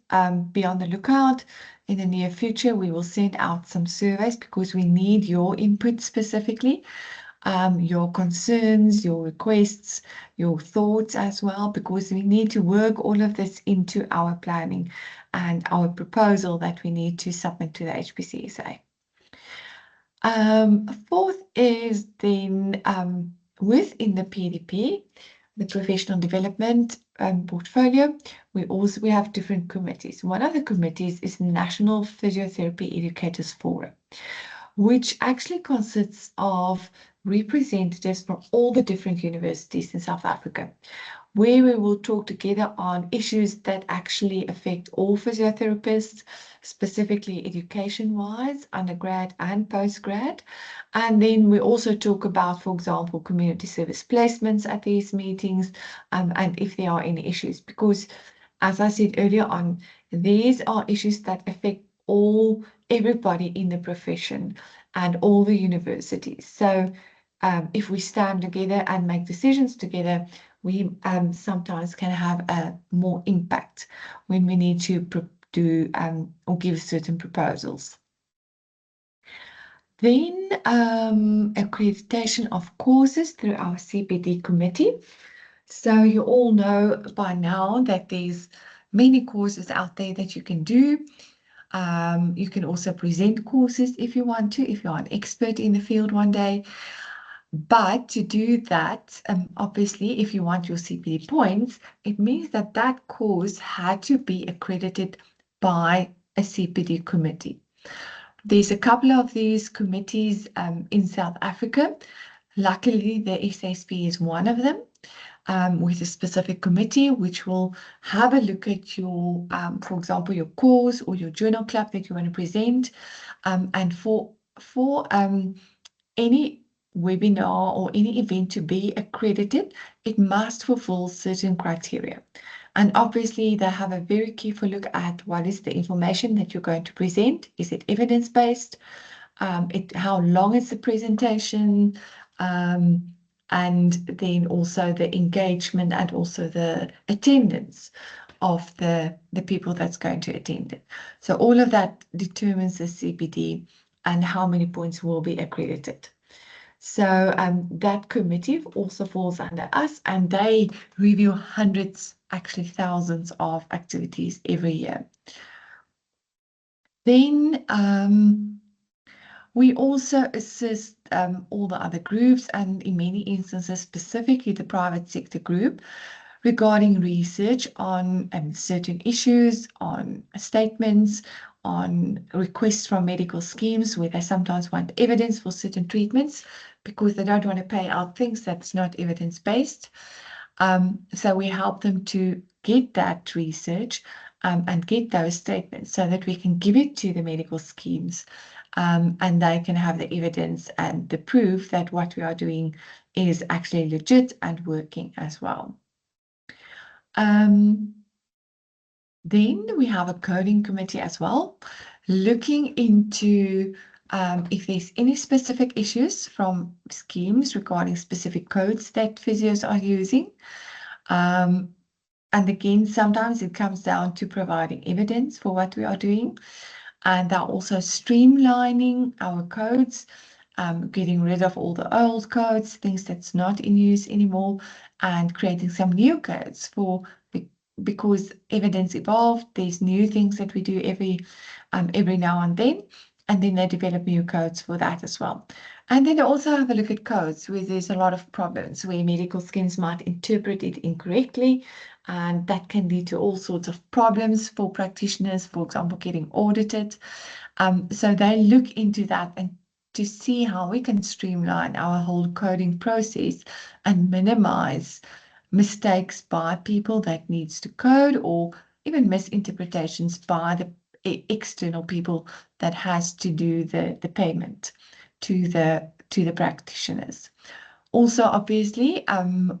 be on the lookout. In the near future, we will send out some surveys because we need your input specifically, your concerns, your requests, your thoughts as well, because we need to work all of this into our planning and our proposal that we need to submit to the HPCSA. Fourth is then within the PDP, the professional development portfolio, we have different committees. One of the committees is the National Physiotherapy Educators Forum, which actually consists of representatives from all the different universities in South Africa, where we will talk together on issues that actually affect all physiotherapists, specifically education-wise, undergrad and postgrad. And then we also talk about, for example, community service placements at these meetings, and if there are any issues, because as I said earlier on, these are issues that affect everybody in the profession and all the universities. So if we stand together and make decisions together, we sometimes can have a more impact when we need to do or give certain proposals. Then accreditation of courses through our CPD committee. So you all know by now that there's many courses out there that you can do. You can also present courses if you want to, if you're an expert in the field one day. But to do that, obviously, if you want your CPD points, it means that that course had to be accredited by a CPD committee. There's a couple of these committees in South Africa. Luckily, the SASP is one of them, with a specific committee which will have a look at your, for example, your course or your journal club that you want to present. And for any webinar or any event to be accredited, it must fulfill certain criteria. And obviously, they have a very careful look at what is the information that you're going to present. Is it evidence-based? How long is the presentation? And then also the engagement and also the attendance of the people that's going to attend it. So all of that determines the CPD and how many points will be accredited. So that committee also falls under us, and they review hundreds, actually thousands of activities every year. Then we also assist all the other groups, and in many instances, specifically the private sector group, regarding research on certain issues, on statements, on requests from medical schemes where they sometimes want evidence for certain treatments because they don't want to pay out things that's not evidence-based. So we help them to get that research and get those statements so that we can give it to the medical schemes, and they can have the evidence and the proof that what we are doing is actually legit and working as well. Then we have a coding committee as well, looking into if there's any specific issues from schemes regarding specific codes that physios are using. And again, sometimes it comes down to providing evidence for what we are doing. And they're also streamlining our codes, getting rid of all the old codes, things that's not in use anymore, and creating some new codes because evidence evolved. There's new things that we do every now and then they develop new codes for that as well. And then they also have a look at codes where there's a lot of problems, where medical schemes might interpret it incorrectly, and that can lead to all sorts of problems for practitioners, for example, getting audited. So they look into that and to see how we can streamline our whole coding process and minimize mistakes by people that needs to code, or even misinterpretations by the external people that has to do the payment to the practitioners. Also, obviously,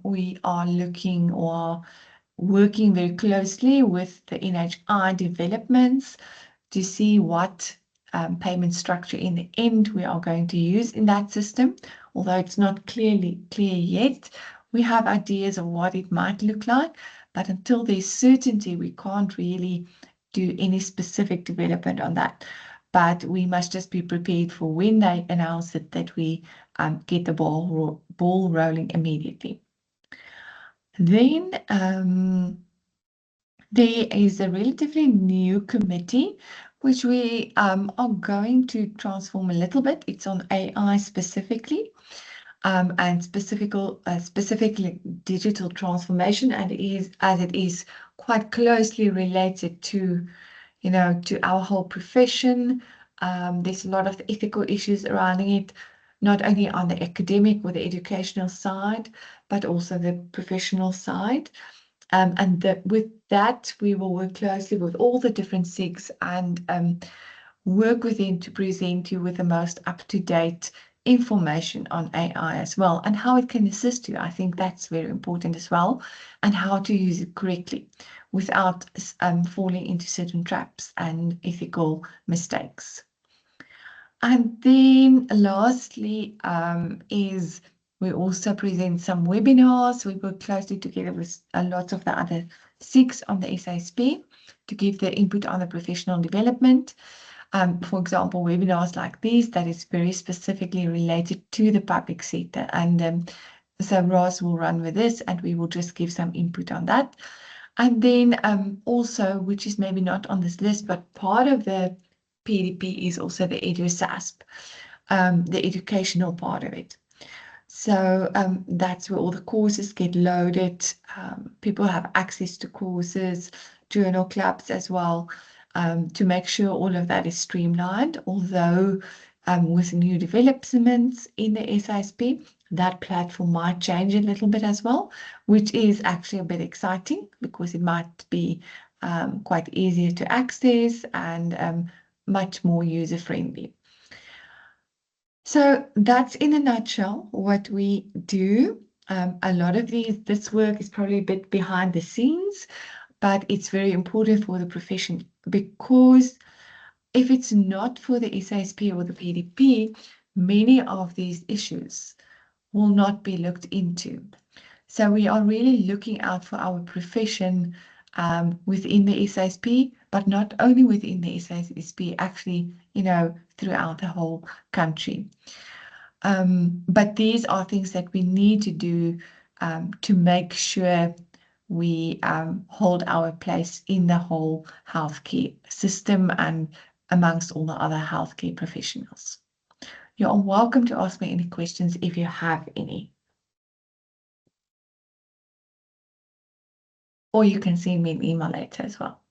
we are looking or working very closely with the NHI developments to see what payment structure in the end we are going to use in that system. Although it's not clear yet, we have ideas of what it might look like, but until there's certainty, we can't really do any specific development on that. But we must just be prepared for when they announce it, that we get the ball rolling immediately. Then there is a relatively new committee which we are going to transform a little bit. It's on AI specifically, and specifically digital transformation, and it is quite closely related to, to our whole profession. There's a lot of ethical issues surrounding it, not only on the academic or the educational side, but also the professional side. With that, we will work closely with all the different SIGs and work with them to present you with the most up-to-date information on AI as well, and how it can assist you. I think that's very important as well, and how to use it correctly without falling into certain traps and ethical mistakes. And then lastly is we also present some webinars. We work closely together with a lot of the other SIGs on the SASP to give their input on the professional development. For example, webinars like these that is very specifically related to the public sector. And so Roz will run with this and we will just give some input on that. And then also, which is maybe not on this list, but part of the PDP is also the EduSASP, the educational part of it. So that's where all the courses get loaded. People have access to courses, journal clubs as well, to make sure all of that is streamlined. Although with new developments in the SASP, that platform might change a little bit as well, which is actually a bit exciting because it might be quite easier to access and much more user-friendly. So that's in a nutshell what we do. A lot of this work is probably a bit behind the scenes, but it's very important for the profession, because if it's not for the SASP or the PDP, many of these issues will not be looked into. So we are really looking out for our profession within the SASP, but not only within the SASP, actually, throughout the whole country. But these are things that we need to do to make sure we hold our place in the whole healthcare system and amongst all the other healthcare professionals. You are welcome to ask me any questions if you have any. Or you can send me an email later as well.